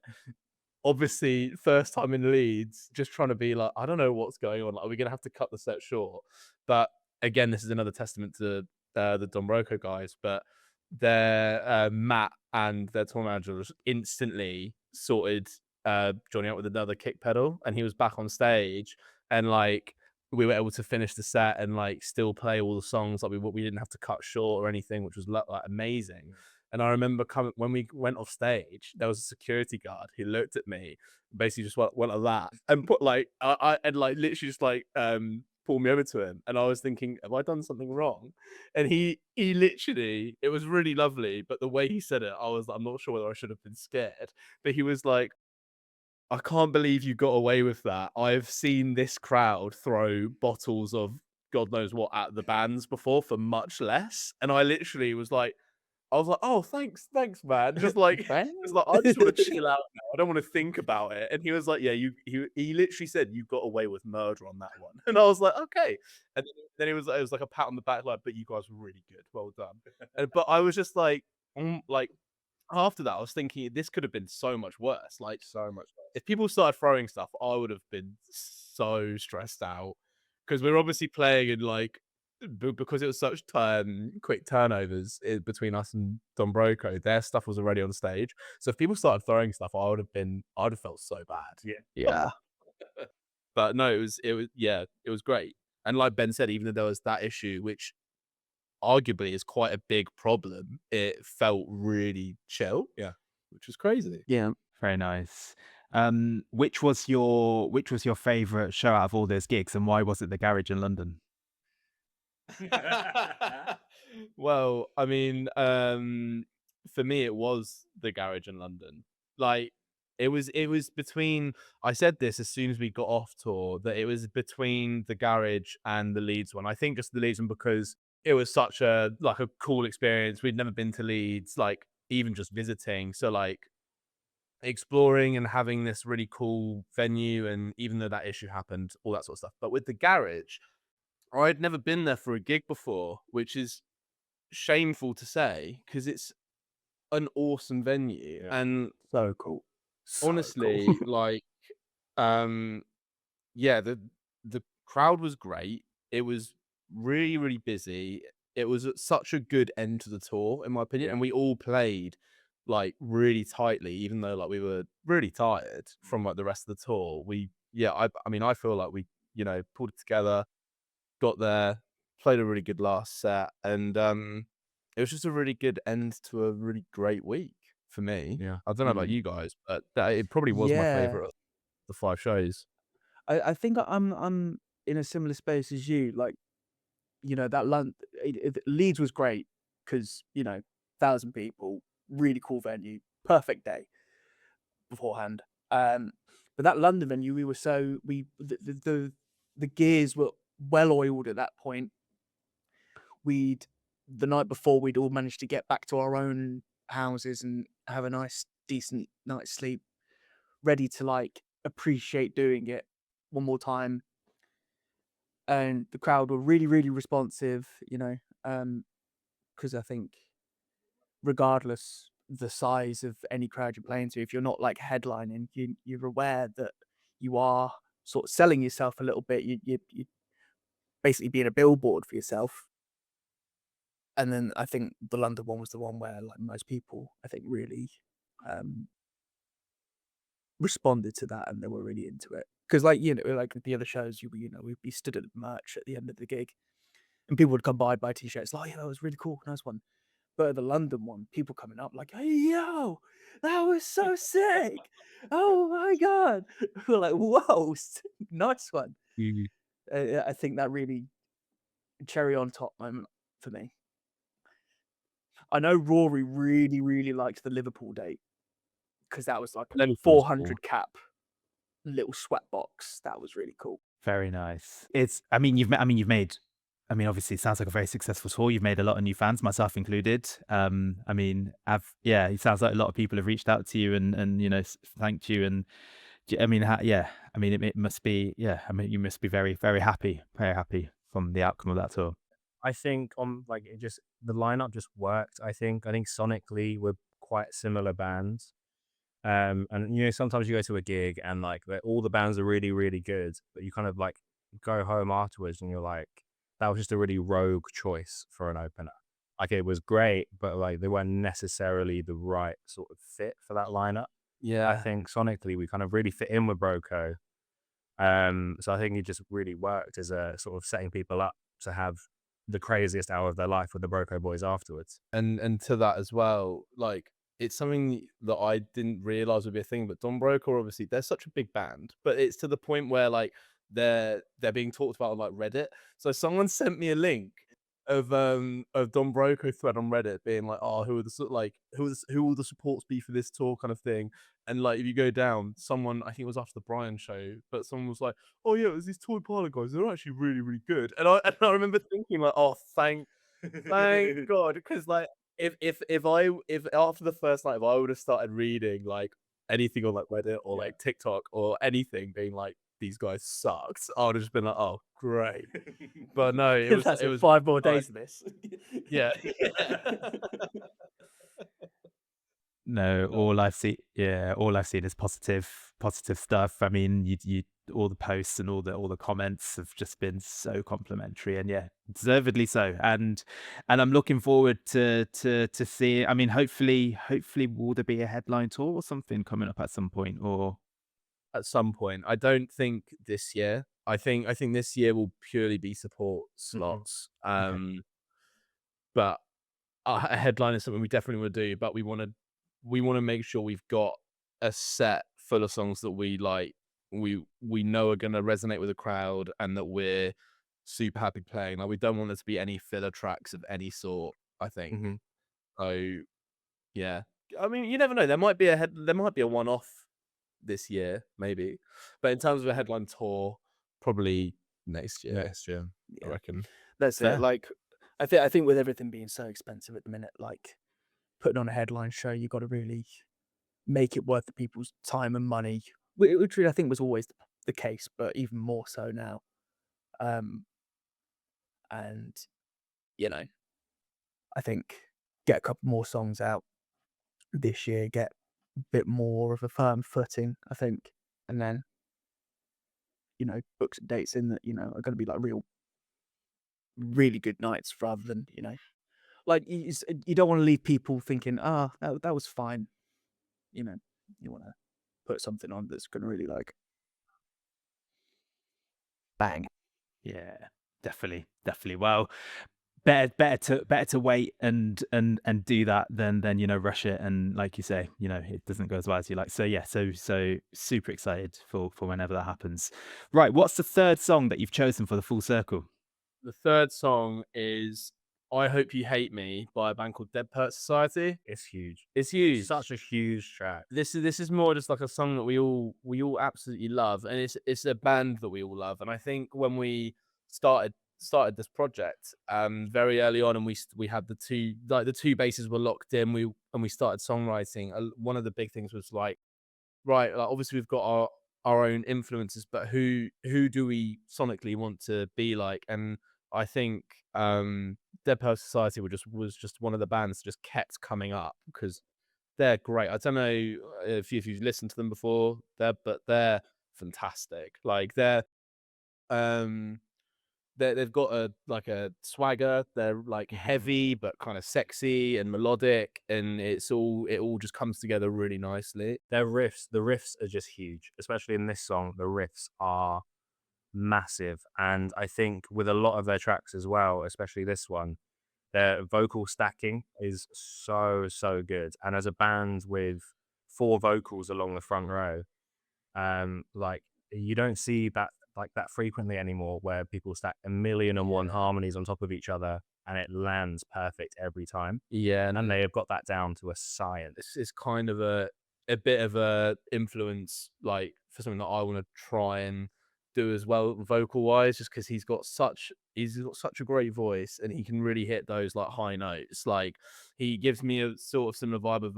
Obviously, first time in Leeds, just trying to be like, I don't know what's going on. Like, are we gonna have to cut the set short? But again, this is another testament to the Don Broco guys, but their Matt and their tour manager just instantly sorted Johnny out with another kick pedal, and he was back on stage, and like we were able to finish the set and like still play all the songs. Like we didn't have to cut short or anything, which was like amazing. And I remember when we went off stage, there was a security guard who looked at me, basically just went like that, and put like and like literally just like pulled me over to him, and I was thinking, have I done something wrong? And he literally, it was really lovely, but the way he said it, I was like, I'm not sure whether I should have been scared, but he was like, I can't believe you got away with that. I've seen this crowd throw bottles of God knows what at the bands before for much less. And I literally was like, oh, thanks, man. Just like, I just want to chill out now. I don't want to think about it. And he was like, yeah, he literally said you got away with murder on that one. And I was like, okay. And then it was like a pat on the back, like, but you guys were really good. Well done. But I was just like, after that, I was thinking this could have been so much worse. Like so much worse. If people started throwing stuff, I would have been so stressed out, because we're obviously playing in like, because it was such quick turnovers between us and Don Broco, their stuff was already on stage. So if people started throwing stuff, I'd have felt so bad. Yeah. But no, it was great. And like Ben said, even though there was that issue, which arguably is quite a big problem, it felt really chill. Yeah. Which was crazy. Yeah. Very nice. Which was your favorite show out of all those gigs, and why was it the garage in London? Well, I mean, for me, it was the garage in London. Like, it was between. I said this as soon as we got off tour, that it was between the garage and the Leeds one. I think just the Leeds one because it was such a cool experience. We'd never been to Leeds, like even just visiting. So like exploring and having this really cool venue, and even though that issue happened, all that sort of stuff. But with the garage, I'd never been there for a gig before, which is shameful to say because it's an awesome venue. Yeah. And So cool. honestly, like, yeah, the crowd was great. It was really, really busy. It was such a good end to the tour, in my opinion. And we all played like really tightly, even though like we were really tired from like the rest of the tour. I mean, I feel like we, pulled it together, got there, played a really good last set, and it was just a really good end to a really great week for me. Yeah. I don't know about you guys, but it probably was my favorite of the 5 shows. I think I'm in a similar space as you. Like, you know, that Leeds was great because, you know, 1,000 people, really cool venue, perfect day beforehand. But that London venue, the gears were well oiled at that point. The night before, we'd all managed to get back to our own houses and have a nice, decent night's sleep, ready to like appreciate doing it one more time. And the crowd were really, really responsive, you know, because I think regardless the size of any crowd you're playing to, if you're not like headlining, you're aware that you are sort of selling yourself a little bit. You basically being a billboard for yourself. And then I think the London one was the one where like most people, I think, really responded to that, and they were really into it. Because like, you know, like the other shows, we'd be stood at the merch at the end of the gig, and people would come by, buy t-shirts, like, oh, yeah, that was really cool, nice one. But at the London one, people coming up like, hey, yo, that was so sick. Oh my God. We're like, whoa, nice one. I think that really cherry on top moment for me. I know Rory really, really liked the Liverpool date because that was like a 400 cap little sweat box. That was really cool. Very nice. You've made, obviously it sounds like a very successful tour. You've made a lot of new fans, myself included. It sounds like a lot of people have reached out to you and you know, thanked you. And it must be, you must be very, very happy from the outcome of that tour. I think the lineup just worked. I think sonically we're quite similar bands. And you know, sometimes you go to a gig and like all the bands are really, really good, but you kind of like go home afterwards and you're like, that was just a really rogue choice for an opener. Like it was great, but like they weren't necessarily the right sort of fit for that lineup. Yeah. I think sonically we kind of really fit in with Broco. So I think it just really worked as a sort of setting people up to have the craziest hour of their life with the Broco boys afterwards. And to that as well, like it's something that I didn't realize would be a thing, but Don Broco, obviously they're such a big band, but it's to the point where like they're being talked about on like Reddit. So someone sent me a link of Don Broco thread on Reddit being like, oh, who will the supports be for this tour kind of thing. And like if you go down, someone, I think it was after the Brighton show, but someone was like, oh yeah, it was these Toy Parlor guys, they're actually really, really good. And I remember thinking like, oh, thank God, because like if after the first night, if I would have started reading like anything on like Reddit or like TikTok or anything being like these guys sucked, I would have just been like, oh great. But no, it was 5 more days of this. Yeah. No, all I've seen is positive stuff. I mean, you all the posts and all the comments have just been so complimentary, and yeah, deservedly so. And I'm looking forward to see. I mean, hopefully, will there be a headline tour or something coming up at some point? Or At some point, I don't think this year. I think this year will purely be support slots. Okay. But a headline is something we definitely want to do. But we want to make sure we've got a set full of songs that we like, we know are going to resonate with the crowd, and that we're super happy playing. Like we don't want there to be any filler tracks of any sort, I think. So yeah, I mean, you never know. There might be a one-off this year, maybe. But in terms of a headline tour, probably next year. I reckon. That's Fair. it. Like, I think with everything being so expensive at the minute, like putting on a headline show, you got to really make it worth the people's time and money, which I think was always the case, but even more so now. And you know, I think get a couple more songs out this year, get a bit more of a firm footing, I think, and then book some dates in that are going to be like really good nights, rather than like you don't want to leave people thinking, that was fine. You want to put something on that's going to really like bang. Yeah, definitely. Well, better to wait and do that than rush it, and like you say, it doesn't go as well as you like. So yeah, so super excited for whenever that happens. Right, what's the third song that you've chosen for the full circle? The third song is "I Hope You Hate Me" by a band called Dead Poets Society. It's huge. It's huge. Such a huge track. This is more just like a song that we all absolutely love, and it's a band that we all love. And I think when we started this project very early on, and we had the two basses were locked in, we started songwriting. One of the big things was like, right, like obviously we've got our own influences, but who do we sonically want to be like? And I think Dead Poets Society was just one of the bands that just kept coming up because they're great. I don't know if you've listened to them before, but they're fantastic. Like they've got a swagger. They're like heavy but kind of sexy and melodic, and it all just comes together really nicely. The riffs are just huge, especially in this song. The riffs are massive, and I think with a lot of their tracks as well, especially this one, their vocal stacking is so good. And as a band with 4 vocals along the front row, like you don't see that like that frequently anymore, where people stack 1,000,001 harmonies on top of each other and it lands perfect every time. Yeah, And they have got that down to a science. it's kind of a bit of a influence, like for something that I want to try and do as well vocal wise, just because he's got such a great voice, and he can really hit those like high notes. Like he gives me a sort of similar vibe of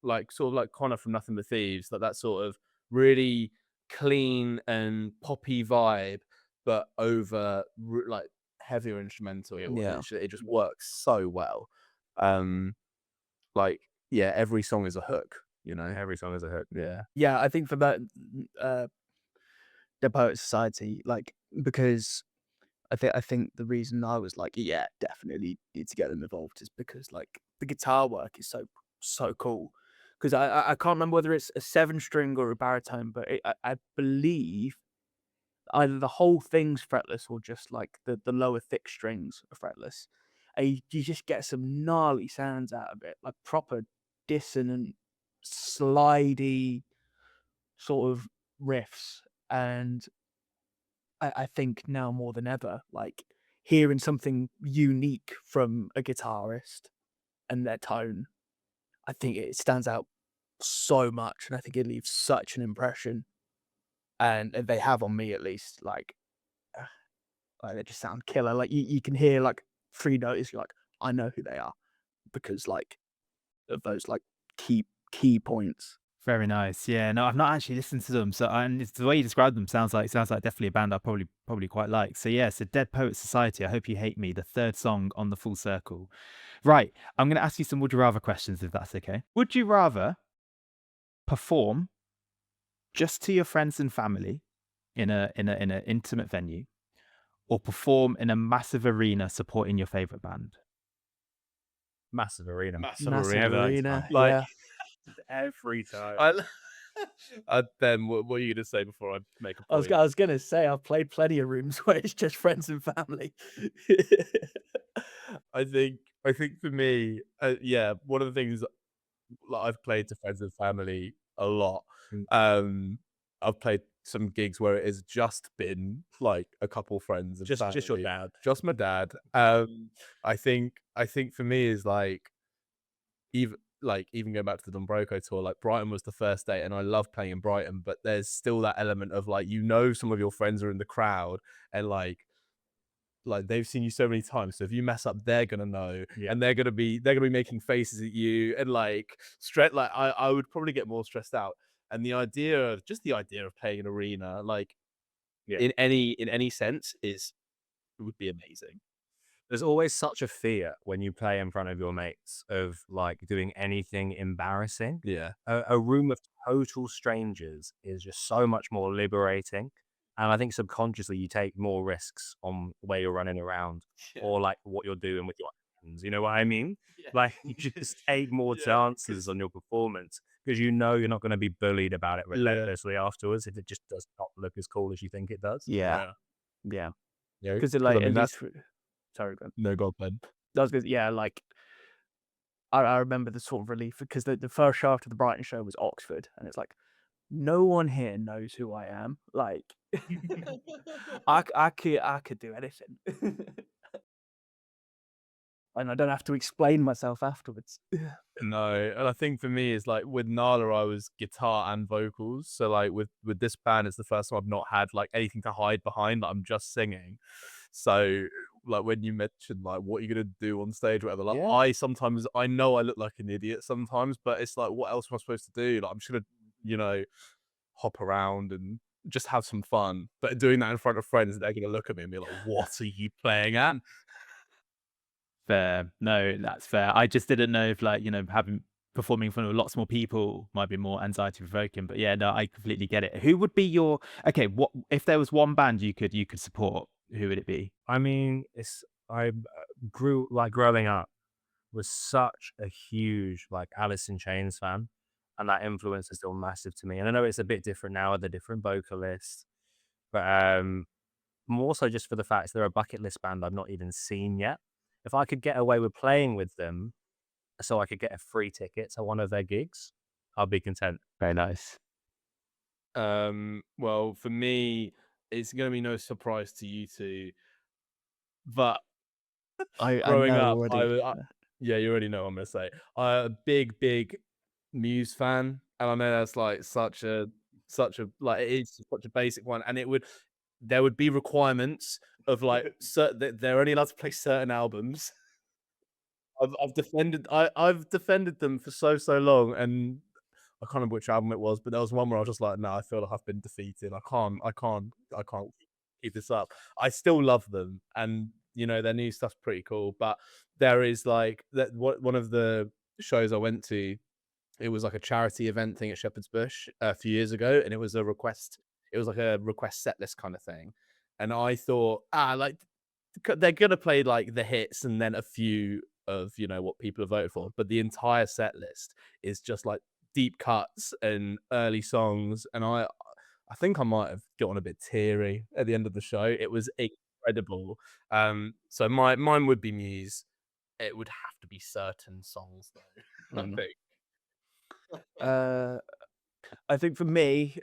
like sort of like Connor from Nothing But Thieves, that sort of really clean and poppy vibe, but over like heavier instrumental. It just works so well. Like yeah, every song is a hook. Every song is a hook. Yeah, I think for that, the Poet Society, like, because I think the reason I was like, yeah, definitely need to get them involved is because like the guitar work is so cool. Because I can't remember whether it's a 7-string or a baritone, but I believe either the whole thing's fretless or just like the lower thick strings are fretless. And you just get some gnarly sounds out of it, like proper dissonant, slidey sort of riffs. And I think now more than ever, like hearing something unique from a guitarist and their tone, I think it stands out so much, and I think it leaves such an impression. And they have on me, at least. Like they just sound killer. Like you can hear like 3 notes, you're like, I know who they are, because like of those like key points. Very nice. Yeah, no, I've not actually listened to them. So, and it's, the way you describe them sounds like definitely a band I probably quite like. So yeah, so Dead Poets Society, I Hope You Hate Me, the third song on the full circle. Right, I'm going to ask you some would you rather questions, if that's okay. Would you rather perform just to your friends and family in a intimate venue, or perform in a massive arena supporting your favorite band? Massive arena. Massive arena, Like yeah. every time. Ben, what are you gonna say before I make a I point? was gonna say I've played plenty of rooms where it's just friends and family. I think for me, yeah, one of the things like I've played to friends and family a lot. I've played some gigs where it has just been like a couple friends and Just your family. dad. Just my dad. I think for me is like even going back to the Don Broco tour, like Brighton was the first day, and I love playing in Brighton, but there's still that element of like, some of your friends are in the crowd, and like they've seen you so many times, so if you mess up, they're gonna know. Yeah. And they're gonna be making faces at you, and like stress. Like I would probably get more stressed out. And the idea of playing an arena, like Yeah. in any sense, would be amazing. There's always such a fear when you play in front of your mates of like doing anything embarrassing. Yeah. A room of total strangers is just so much more liberating. And I think subconsciously you take more risks on where you're running around or like what you're doing with your hands. You know what I mean? Yeah. Like you just take more chances on your performance because you're not going to be bullied about it relentlessly afterwards if it just does not look as cool as you think it does. Yeah. Yeah. Because like, I mean, at least Sorry, Ben. No God, Ben. I was gonna, yeah, like I remember the sort of relief because the first show after the Brighton show was Oxford, and it's like no one here knows who I am. Like I could do anything, and I don't have to explain myself afterwards. No, and I think for me it's like with Nala I was guitar and vocals. So like with this band it's the first time I've not had like anything to hide behind, like I'm just singing. So like when you mentioned like what are you gonna do on stage or whatever, like Yeah. I know I look like an idiot sometimes, but it's like what else am I supposed to do? Like I'm just gonna, you know, hop around and just have some fun. But doing that in front of friends, they're gonna look at me and be like, what are you playing at? Fair. No, that's fair. I just didn't know if, like, performing in front of lots more people might be more anxiety provoking. But yeah, no, I completely get it. Who would be your what if there was one band you could support? Who would it be? I mean, I grew like growing up was such a huge like Alice in Chains fan, and that influence is still massive to me. And I know it's a bit different now with the different vocalists, but more so just for the fact they're a bucket list band I've not even seen yet. If I could get away with playing with them, so I could get a free ticket to one of their gigs, I'll be content. Very nice. Well, for me, it's gonna be no surprise to you two, but growing up, yeah, you already know what I'm gonna say. I'm a big Muse fan, and I know that's like such a like it's such a basic one, and there would be requirements of like they're only allowed to play certain albums. I've defended them for so long, and I can't remember which album it was, but there was one where I was just like, no, I feel like I've been defeated. I can't keep this up. I still love them, and you know their new stuff's pretty cool. But there is like that one of the shows I went to, it was like a charity event thing at Shepherd's Bush a few years ago, and it was a request. It was like a request set list kind of thing, and I thought, like they're gonna play like the hits and then a few of what people have voted for, but the entire set list is just like deep cuts and early songs, and I think I might have gotten a bit teary at the end of the show. It was incredible. So mine would be Muse. It would have to be certain songs though. I think. I think for me,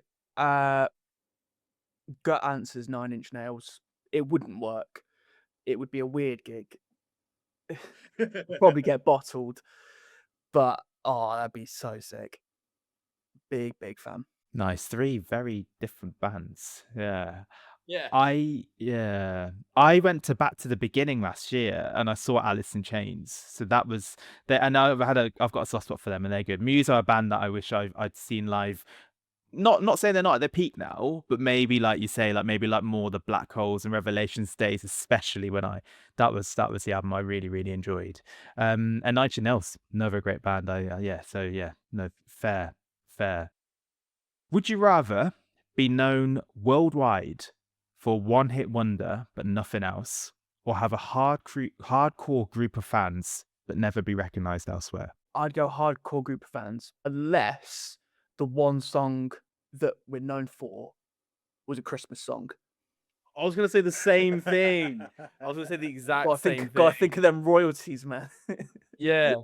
gut answers 9 Inch Nails. It wouldn't work. It would be a weird gig. Probably get bottled, but that'd be so sick. Big fan. Nice. 3 very different bands. Yeah. Yeah. I went to Back to the Beginning last year and I saw Alice in Chains. So that was there, and I've got a soft spot for them and they're good. Muse are a band that I wish I'd seen live. Not saying they're not at their peak now, but maybe like you say, like maybe like more the Black Holes and Revelations days, especially when that was the album I really enjoyed. And 9 Inch Nails, another great band. No, fair. Would you rather be known worldwide for one-hit wonder but nothing else, or have a hardcore group of fans but never be recognized elsewhere? I'd go hardcore group of fans, unless the one song that we're known for was a Christmas song. I was gonna say the same thing. I was gonna say the exact same thing. Gotta think of them royalties, man. Yeah.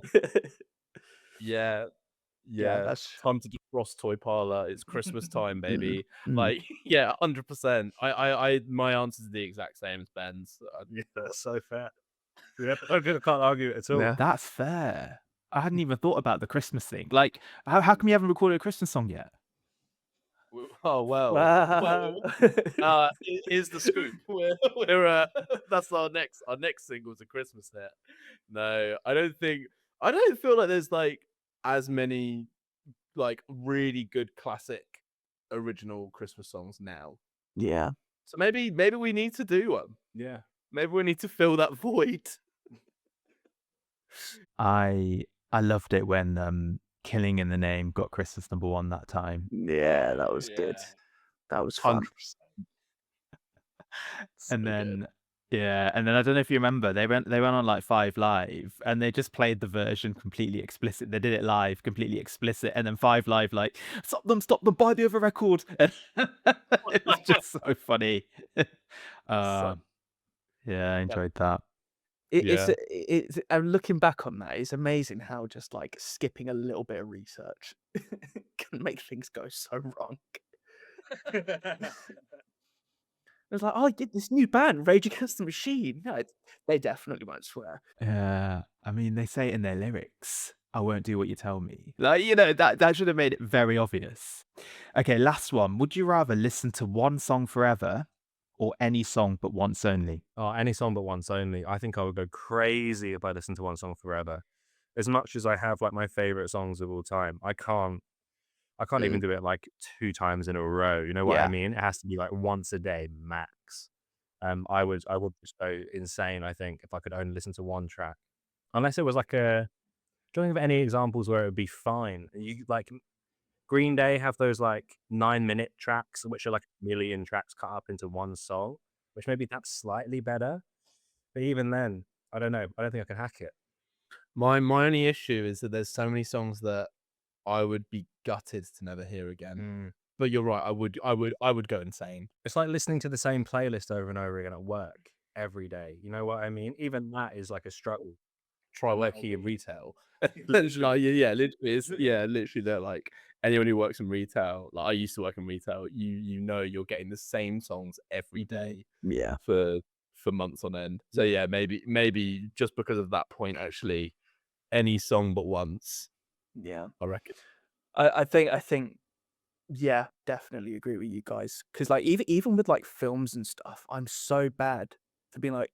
That's time to defrost Toy Parlor. It's Christmas time, baby. Like, yeah, 100%. My answer is the exact same as Ben's. Yeah, that's so fair. Yeah, I can't argue it at all. Yeah. That's fair. I hadn't even thought about the Christmas thing. Like, how come you haven't recorded a Christmas song yet? Oh well. Here's the scoop. We're that's our next single's a Christmas hit. No, I don't feel like there's like as many like really good classic original Christmas songs now. Yeah. So maybe we need to do one. Yeah. Maybe we need to fill that void. I loved it when Killing in the Name got Christmas #1 that time. Yeah, that was good. That was fun. 100%. And then I don't know if you remember, they went on like 5 Live and they just played the version completely explicit. They did it live, completely explicit, and then 5 Live like stop them, buy the other record. And it was just so funny. Yeah, I enjoyed that. Yeah. it's and looking back on that, it's amazing how just like skipping a little bit of research can make things go so wrong. It's like, oh, yeah, this new band, Rage Against the Machine. No, they definitely won't swear. Yeah, I mean, they say it in their lyrics. I won't do what you tell me. Like, you know, that should have made it very obvious. Okay, last one. Would you rather listen to one song forever or any song but once only? Oh, any song but once only. I think I would go crazy if I listened to one song forever. As much as I have like my favorite songs of all time, I can't even do it like 2 times in a row. You know what I Yeah. mean? It has to be like once a day max. I would just go insane, I think, if I could only listen to one track. Unless it was like a don't think of any examples where it would be fine. You like Green Day have those like 9-minute tracks, which are like a million tracks cut up into one song, which maybe that's slightly better. But even then, I don't know. I don't think I can hack it. My only issue is that there's so many songs that I would be gutted to never hear again. But you're right, I would go insane. It's like listening to the same playlist over and over again at work every day. You know what I mean? Even that is like a struggle. Try working in retail. Literally, yeah, literally they're like anyone who works in retail, like I used to work in retail, you know you're getting the same songs every day Yeah. for months on end. So yeah, maybe just because of that point, actually, any song but once, Yeah. I reckon. I think yeah, definitely agree with you guys. Because like even with like films and stuff, I'm so bad for being like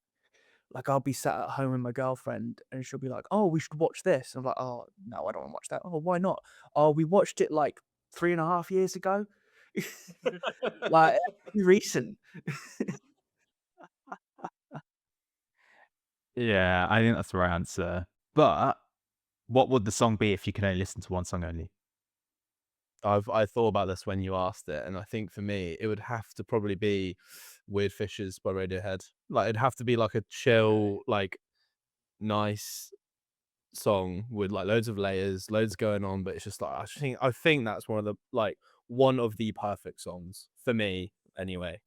I'll be sat at home with my girlfriend and she'll be like, "Oh, we should watch this." I'm like, "Oh, no, I don't want to watch that." "Oh, why not?" "Oh, we watched it like 3.5 years ago." Like recent. Yeah, I think that's the right answer. But what would the song be if you could only listen to one song only? I thought about this when you asked it, and I think for me, it would have to probably be Weird Fishes by Radiohead. Like it'd have to be like a chill, like nice song with like loads of layers, loads going on, but it's just like I think that's one of the perfect songs for me anyway.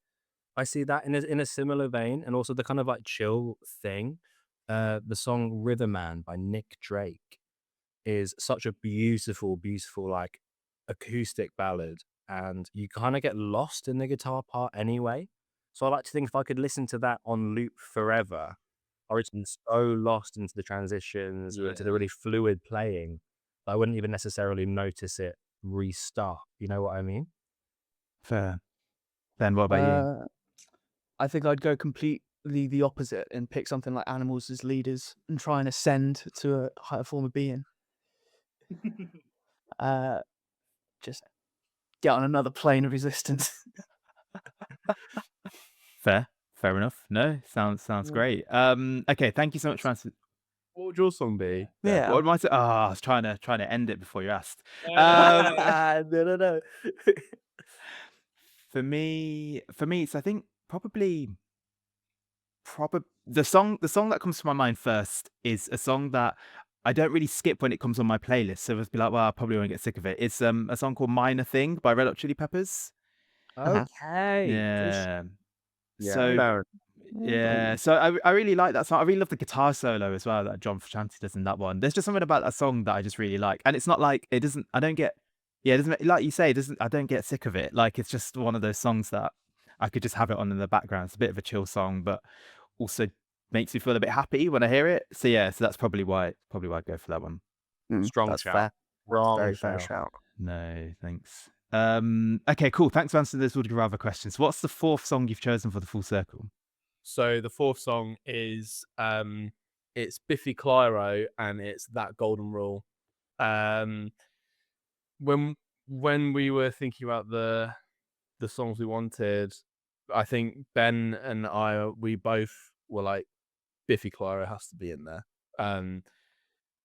I see that in a similar vein, and also the kind of like chill thing. The song River Man by Nick Drake is such a beautiful, beautiful like acoustic ballad, and you kind of get lost in the guitar part anyway. So I like to think if I could listen to that on loop forever, I would be so lost into the transitions, into the really fluid playing, I wouldn't even necessarily notice it restart. You know what I mean? Fair. Ben, what about you? I think I'd go completely the opposite and pick something like Animals as leaders and try and ascend to a higher form of being. Just get on another plane of existence. Fair enough. No, sounds great. Okay, thank you so much for answering. What would your song be? Yeah. What am I saying? Oh, I was trying to end it before you asked. No. For me, it's I think probably the song that comes to my mind first is a song that I don't really skip when it comes on my playlist. So I'll be like, well, I probably won't get sick of it. It's a song called Minor Thing by Red Hot Chili Peppers. Okay. Yeah. Yeah. So Fair. yeah, so I really like that song. I really love the guitar solo as well that John Frusciante does in that one. There's just something about that song that I just really like, and it's not like it doesn't. I don't get. Yeah, it doesn't like you say. It doesn't. I don't get sick of it. Like it's just one of those songs that I could just have it on in the background. It's a bit of a chill song, but also makes me feel a bit happy when I hear it. So yeah, so that's probably why I'd go for that one. Strong That's shout. fair. Wrong Very fair shout. shout. No, thanks. Okay, cool. Thanks for answering those would you rather questions. What's the fourth song you've chosen for the full circle? So the fourth song is it's Biffy Clyro and it's That Golden Rule. When we were thinking about the songs we wanted, I think Ben and we both were like Biffy Clyro has to be in there.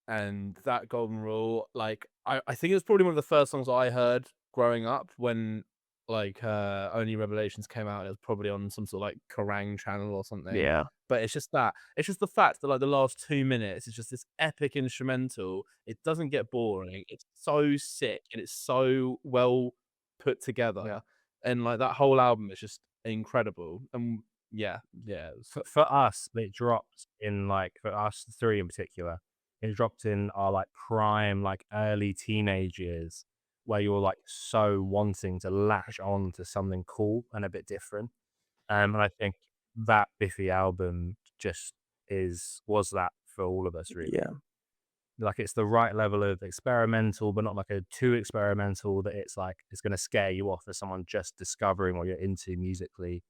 And That Golden Rule, like I think it was probably one of the first songs I heard growing up when like Only Revelations came out. It was probably on some sort of like Kerrang channel or something. Yeah. But it's just the fact that like the last 2 minutes is just this epic instrumental. It doesn't get boring. It's so sick and it's so well put together. Yeah. And like that whole album is just incredible. And Yeah. For us, it dropped in like, for us three in particular, it dropped in our like prime, like early teenage years, where you're like so wanting to latch on to something cool and a bit different. And I think that Biffy album just was that for all of us, really. Yeah. Like it's the right level of experimental, but not like a too experimental that it's like it's going to scare you off as someone just discovering what you're into musically.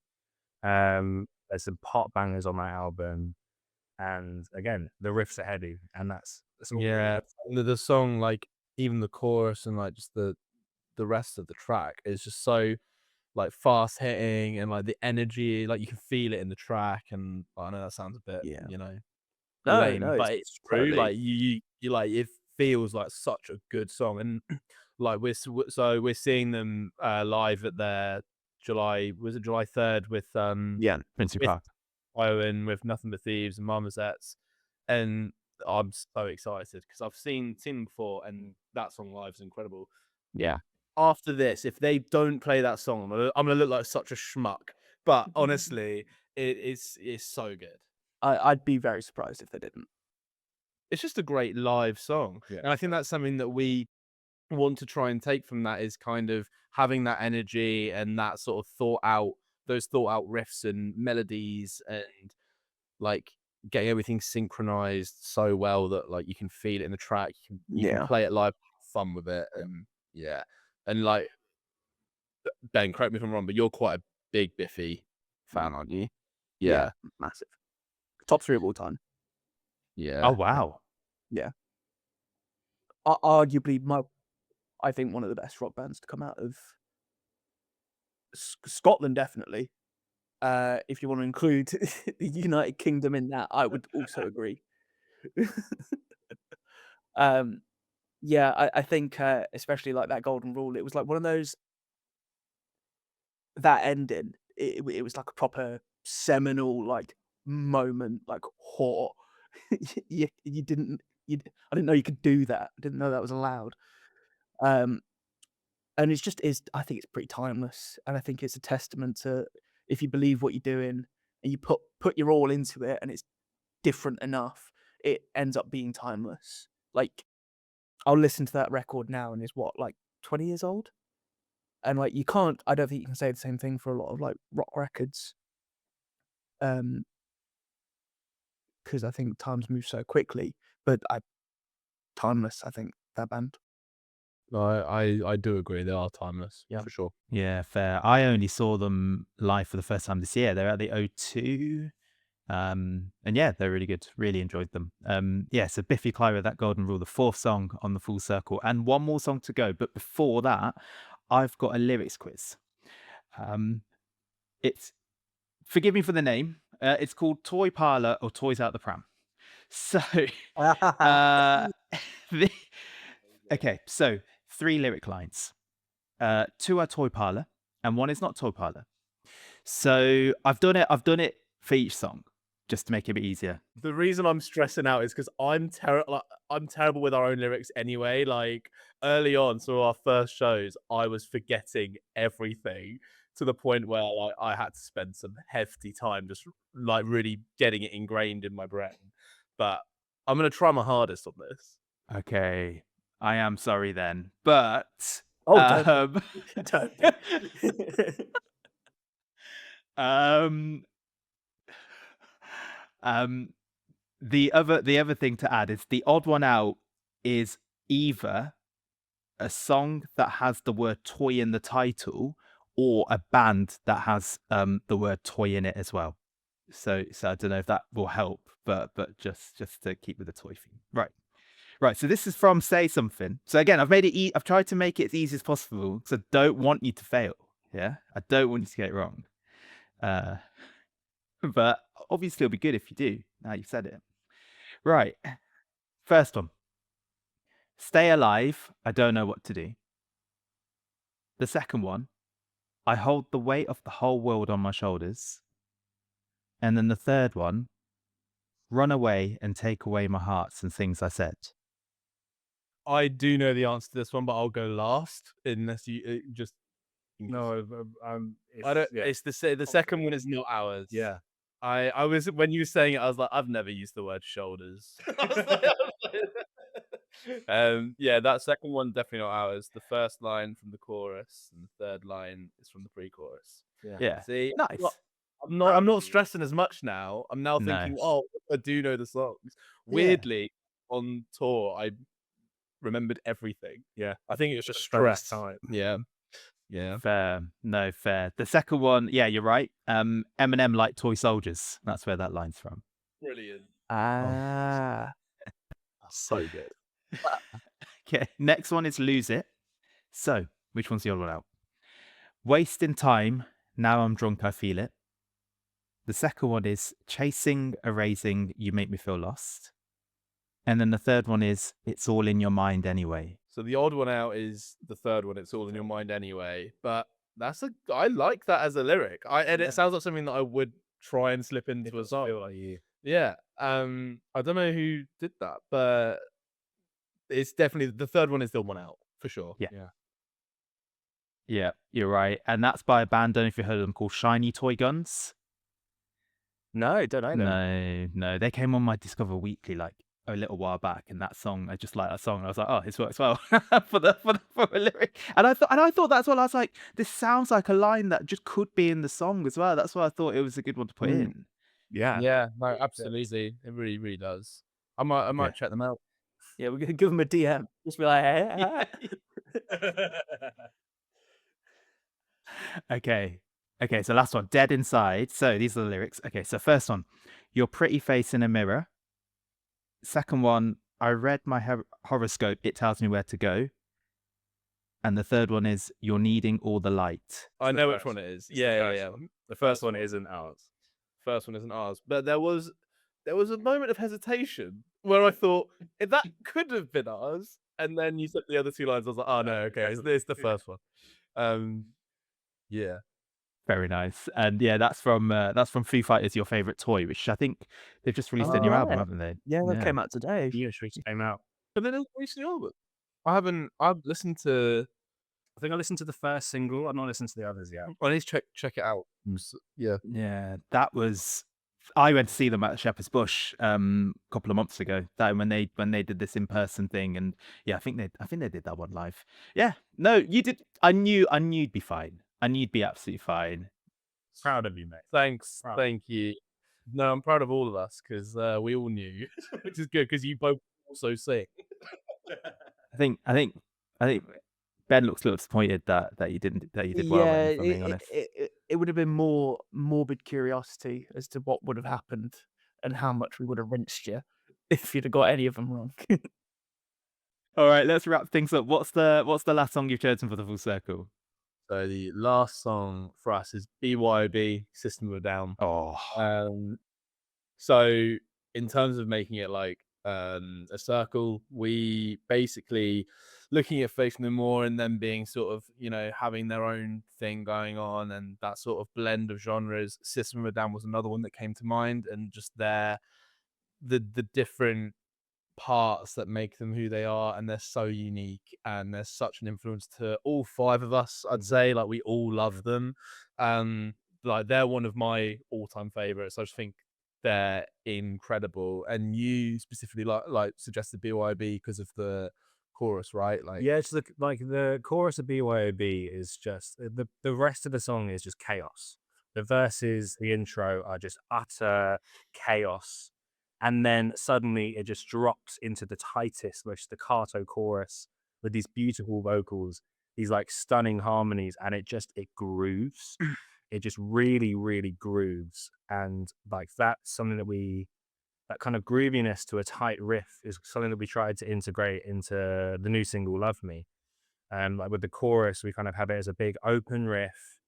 There's some pop bangers on that album, and again, the riffs are heady, and that's all. Yeah, the song, like even the chorus and like just the rest of the track is just so like fast hitting, and like the energy, like you can feel it in the track. And I know that sounds a bit, Yeah. you know, No, lame, no, but it's true. totally. Like you like, it feels like such a good song. And like we're seeing them live at their July 3rd with Finsbury with Park. Owen, with Nothing But Thieves and Marmosets, and I'm so excited because I've seen them before, and that song live is incredible. Yeah. After this, if they don't play that song, I'm gonna look like such a schmuck. But honestly, it's so good. I'd be very surprised if they didn't. It's just a great live song. Yeah. And I think that's something that we want to try and take from that, is kind of having that energy and that sort of those thought out riffs and melodies, and like getting everything synchronized so well that like you can feel it in the track. You can play it live, have fun with it. And yeah. And like, Ben, correct me if I'm wrong, but you're quite a big Biffy fan, aren't you? Yeah. Massive. Top 3 of all time. Yeah. Oh wow. Arguably, I think one of the best rock bands to come out of Scotland, definitely. If you want to include the United Kingdom in that, I would also agree. I think especially like that Golden Rule, it was like one of those, that ending. It was like a proper seminal like moment, like hot. I didn't know you could do that. I didn't know that was allowed. And it's just I think it's pretty timeless, and I think it's a testament to, if you believe what you're doing and you put your all into it, and it's different enough, it ends up being timeless. Like, I'll listen to that record now, and it's what, like 20 years old, and like I don't think you can say the same thing for a lot of like rock records, because I think times move so quickly. But timeless, I think, that band. I do agree. They are timeless. Yeah. For sure. Yeah, fair. I only saw them live for the first time this year. They're at the O2. And yeah, they're really good. Really enjoyed them. So Biffy Clyro, that Golden Rule, the 4th song on the Full Circle, and one more song to go. But before that, I've got a lyrics quiz. It's, forgive me for the name, it's called Toy Parlor or Toys Out The Pram. So, okay, so 3 lyric lines. 2 are Toy Parlor and 1 is not Toy Parlor. So I've done it for each song just to make it a bit easier. The reason I'm stressing out is because I'm terrible with our own lyrics anyway. Like early on, so our first shows, I was forgetting everything to the point where like I had to spend some hefty time just like really getting it ingrained in my brain. But I'm gonna try my hardest on this. Okay, I am sorry then, but Don't. the other thing to add is the odd one out is either a song that has the word toy in the title, or a band that has the word toy in it as well. So I don't know if that will help, but just to keep with the toy theme. Right. So this is from Say Something. So again, I've tried to make it as easy as possible because I don't want you to fail. Yeah, I don't want you to get it wrong. But obviously it'll be good if you do. Now you've said it. Right. First one. Stay alive. I don't know what to do. The second one. I hold the weight of the whole world on my shoulders. And then the third one. Run away and take away my hearts and things I said. I do know the answer to this one, but I'll go last unless you just No, I don't. yeah. It's the second one is not ours. Yeah. I was when you were saying it, I was like, I've never used the word shoulders. Yeah, that second one definitely not ours. The first line from the chorus and the third line is from the pre-chorus. Yeah. See, Nice. I'm not stressing as much now. I'm now thinking, Nice. oh, I do know the songs. Weirdly, on tour, I remembered everything. Yeah. I think it was just First stress. time. Yeah. Yeah. Fair. No, fair. The second one, yeah, you're right. Eminem like toy soldiers. That's where that line's from. Brilliant. Ah. So good. Okay, next one is Lose It. So, which one's the other one out? Wasting time, now I'm drunk, I feel it. The second one is Chasing, Erasing, You Make Me Feel Lost. And then the third one is It's All in Your Mind Anyway. So the odd one out is the third one. It's all in your mind anyway. But I like that as a lyric. And it sounds like something that I would try and slip into a song. Feel like you. Yeah. I don't know who did that, but it's definitely the third one is the one out for sure. Yeah. Yeah. Yeah, you're right. And that's by a band, don't know if you heard of them, called Shiny Toy Guns. No, don't know them. No. They came on my Discover Weekly like a little while back, and that song, I just like that song. I was like, oh, this works well for a lyric. And I thought that's what I was like. This sounds like a line that just could be in the song as well. That's why I thought it was a good one to put in. Yeah. Yeah, no, absolutely. It really, really does. I might check them out. Yeah, we're gonna give them a DM. Just be like, hey. Okay, so last one, Dead Inside. So these are the lyrics. Okay, so first one, your pretty face in a mirror. Second one, I read my horoscope, it tells me where to go. And the third one is, you're needing all the light. I the know which first one it is. It's the Yeah. first one. The first one isn't ours. First one isn't ours. But there was a moment of hesitation where I thought that could have been ours. And then you said the other two lines. I was like, oh no, okay, it's the first one. Yeah. Very nice. And yeah, that's from Foo Fighters, Your Favorite Toy, which I think they've just released a new album, haven't they? Yeah, that came out today. Yeah, she came out. But then it released the album. I've listened to. I think I listened to the first single. I've not listened to the others yet. I need to check it out. Yeah. Yeah, that was. I went to see them at Shepherd's Bush a couple of months ago. That when they did this in person thing, and yeah, I think they did that one live. Yeah, no, you did. I knew you'd be fine. I knew you'd be absolutely fine. Proud of you, mate. Thanks. Proud. Thank you. No, I'm proud of all of us because we all knew, which is good because you both also sing. I think Ben looks a little disappointed that you did well. Yeah, If I'm being honest. it would have been more morbid curiosity as to what would have happened and how much we would have rinsed you if you'd have got any of them wrong. All right, let's wrap things up. What's the last song you've chosen for the full circle? So the last song for us is BYOB, System of a Down. Oh, So in terms of making it like a circle, we basically looking at Faith No More and them being sort of, having their own thing going on and that sort of blend of genres. System of a Down was another one that came to mind, and just the different parts that make them who they are, and they're so unique and they're such an influence to all five of us. I'd say like we all love them. Like they're one of my all-time favorites. I just think they're incredible. And you specifically like suggested BYOB because of the chorus, right? Like Yeah, it's the chorus of BYOB is just the rest of the song is just chaos. The verses, the intro are just utter chaos. And then suddenly it just drops into the tightest, most staccato chorus with these beautiful vocals, these like stunning harmonies, and it grooves. It just really, really grooves. And like that's something that kind of grooviness to a tight riff is something that we tried to integrate into the new single, Love Me. Like with the chorus, we kind of have it as a big open riff.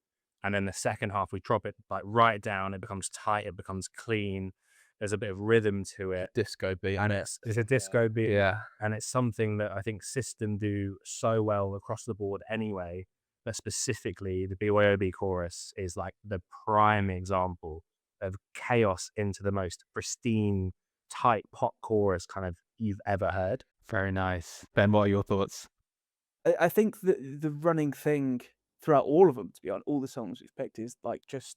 And then the second half, we drop it like right down. It becomes tight. It becomes clean. There's a bit of rhythm to it. disco beat, and It's a disco beat. yeah. And it's something that I think System do so well across the board anyway. But specifically, the BYOB chorus is like the prime example of chaos into the most pristine, tight pop chorus kind of you've ever heard. very nice. Ben, what are your thoughts? I think the running thing throughout all of them, to be honest, all the songs we've picked is like just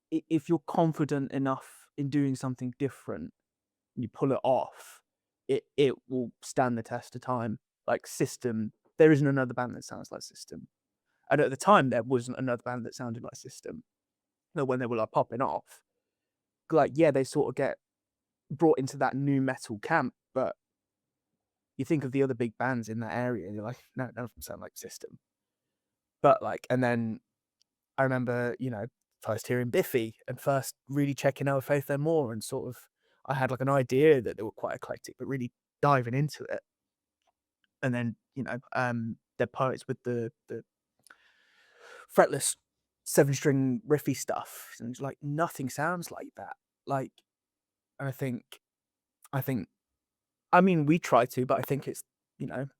if you're confident enough in doing something different, you pull it off, it will stand the test of time. Like System, there isn't another band that sounds like System, and at the time there wasn't another band that sounded like System. But when they were like popping off, like yeah, they sort of get brought into that new metal camp, but you think of the other big bands in that area and you're like, no, none of them sound like System. But like, and then I remember, first hearing Biffy and first really checking out Faith No More, and sort of I had like an idea that they were quite eclectic, but really diving into it. And then, Dead Poets with the fretless 7-string riffy stuff, and it's like nothing sounds like that. Like, and I mean, we try to, but I think it's,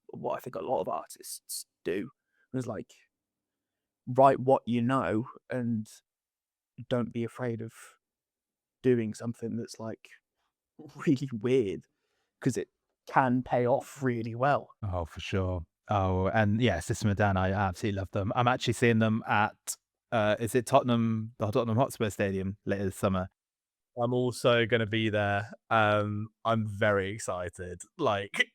what I think a lot of artists do is like write what you know and don't be afraid of doing something that's like really weird, because it can pay off really well. Oh, for sure. Oh, and yeah, System of a Down, I absolutely love them. I'm actually seeing them at, is it the Tottenham Hotspur Stadium later this summer? I'm also going to be there. I'm very excited. Like,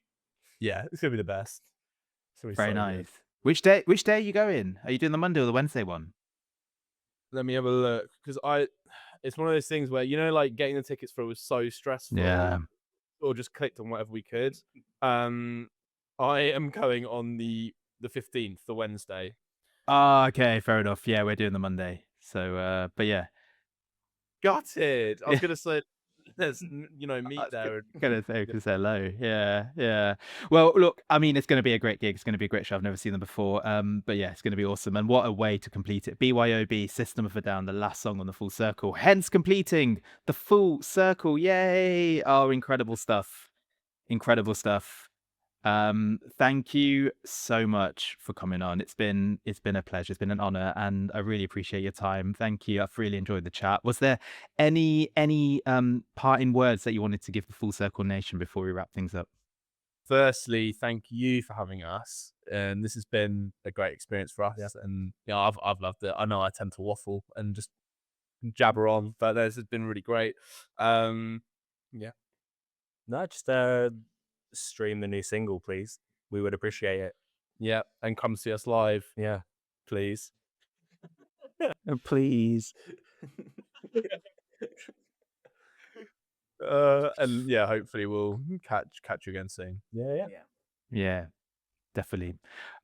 yeah, it's going to be the best. It's gonna be Very so nice. good. Which day are you going? Are you doing the Monday or the Wednesday one? Let me have a look, because it's one of those things where, like getting the tickets for it was so stressful. Yeah. Or just clicked on whatever we could. I am going on the 15th, the Wednesday. Oh, okay, fair enough. Yeah, we're doing the Monday. So, but yeah. Gutted. I was going to say, there's, meet there. Gonna say hello. Yeah. Well, look, I mean, it's going to be a great gig. It's going to be a great show. I've never seen them before. But yeah, it's going to be awesome. And what a way to complete it. BYOB, System of a Down, the last song on the full circle, hence completing the full circle. Yay! Oh, incredible stuff. Incredible stuff. Thank you so much for coming on. It's been a pleasure. It's been an honor, and I really appreciate your time. Thank you. I've really enjoyed the chat. Was there any parting words that you wanted to give the Full Circle Nation before we wrap things up? Firstly, thank you for having us, and this has been a great experience for us. Yeah. And I've loved it. I know I tend to waffle and just jabber on, but this has been really great. No, just stream the new single, please. We would appreciate it. Yeah, and come see us live. Yeah, please. Please. And yeah, hopefully we'll catch you again soon. Yeah, definitely.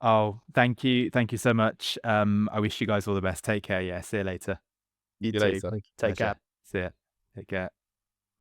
Oh, thank you so much. I wish you guys all the best. Take care. Yeah, see you later. You too. Take care. See ya. Take care.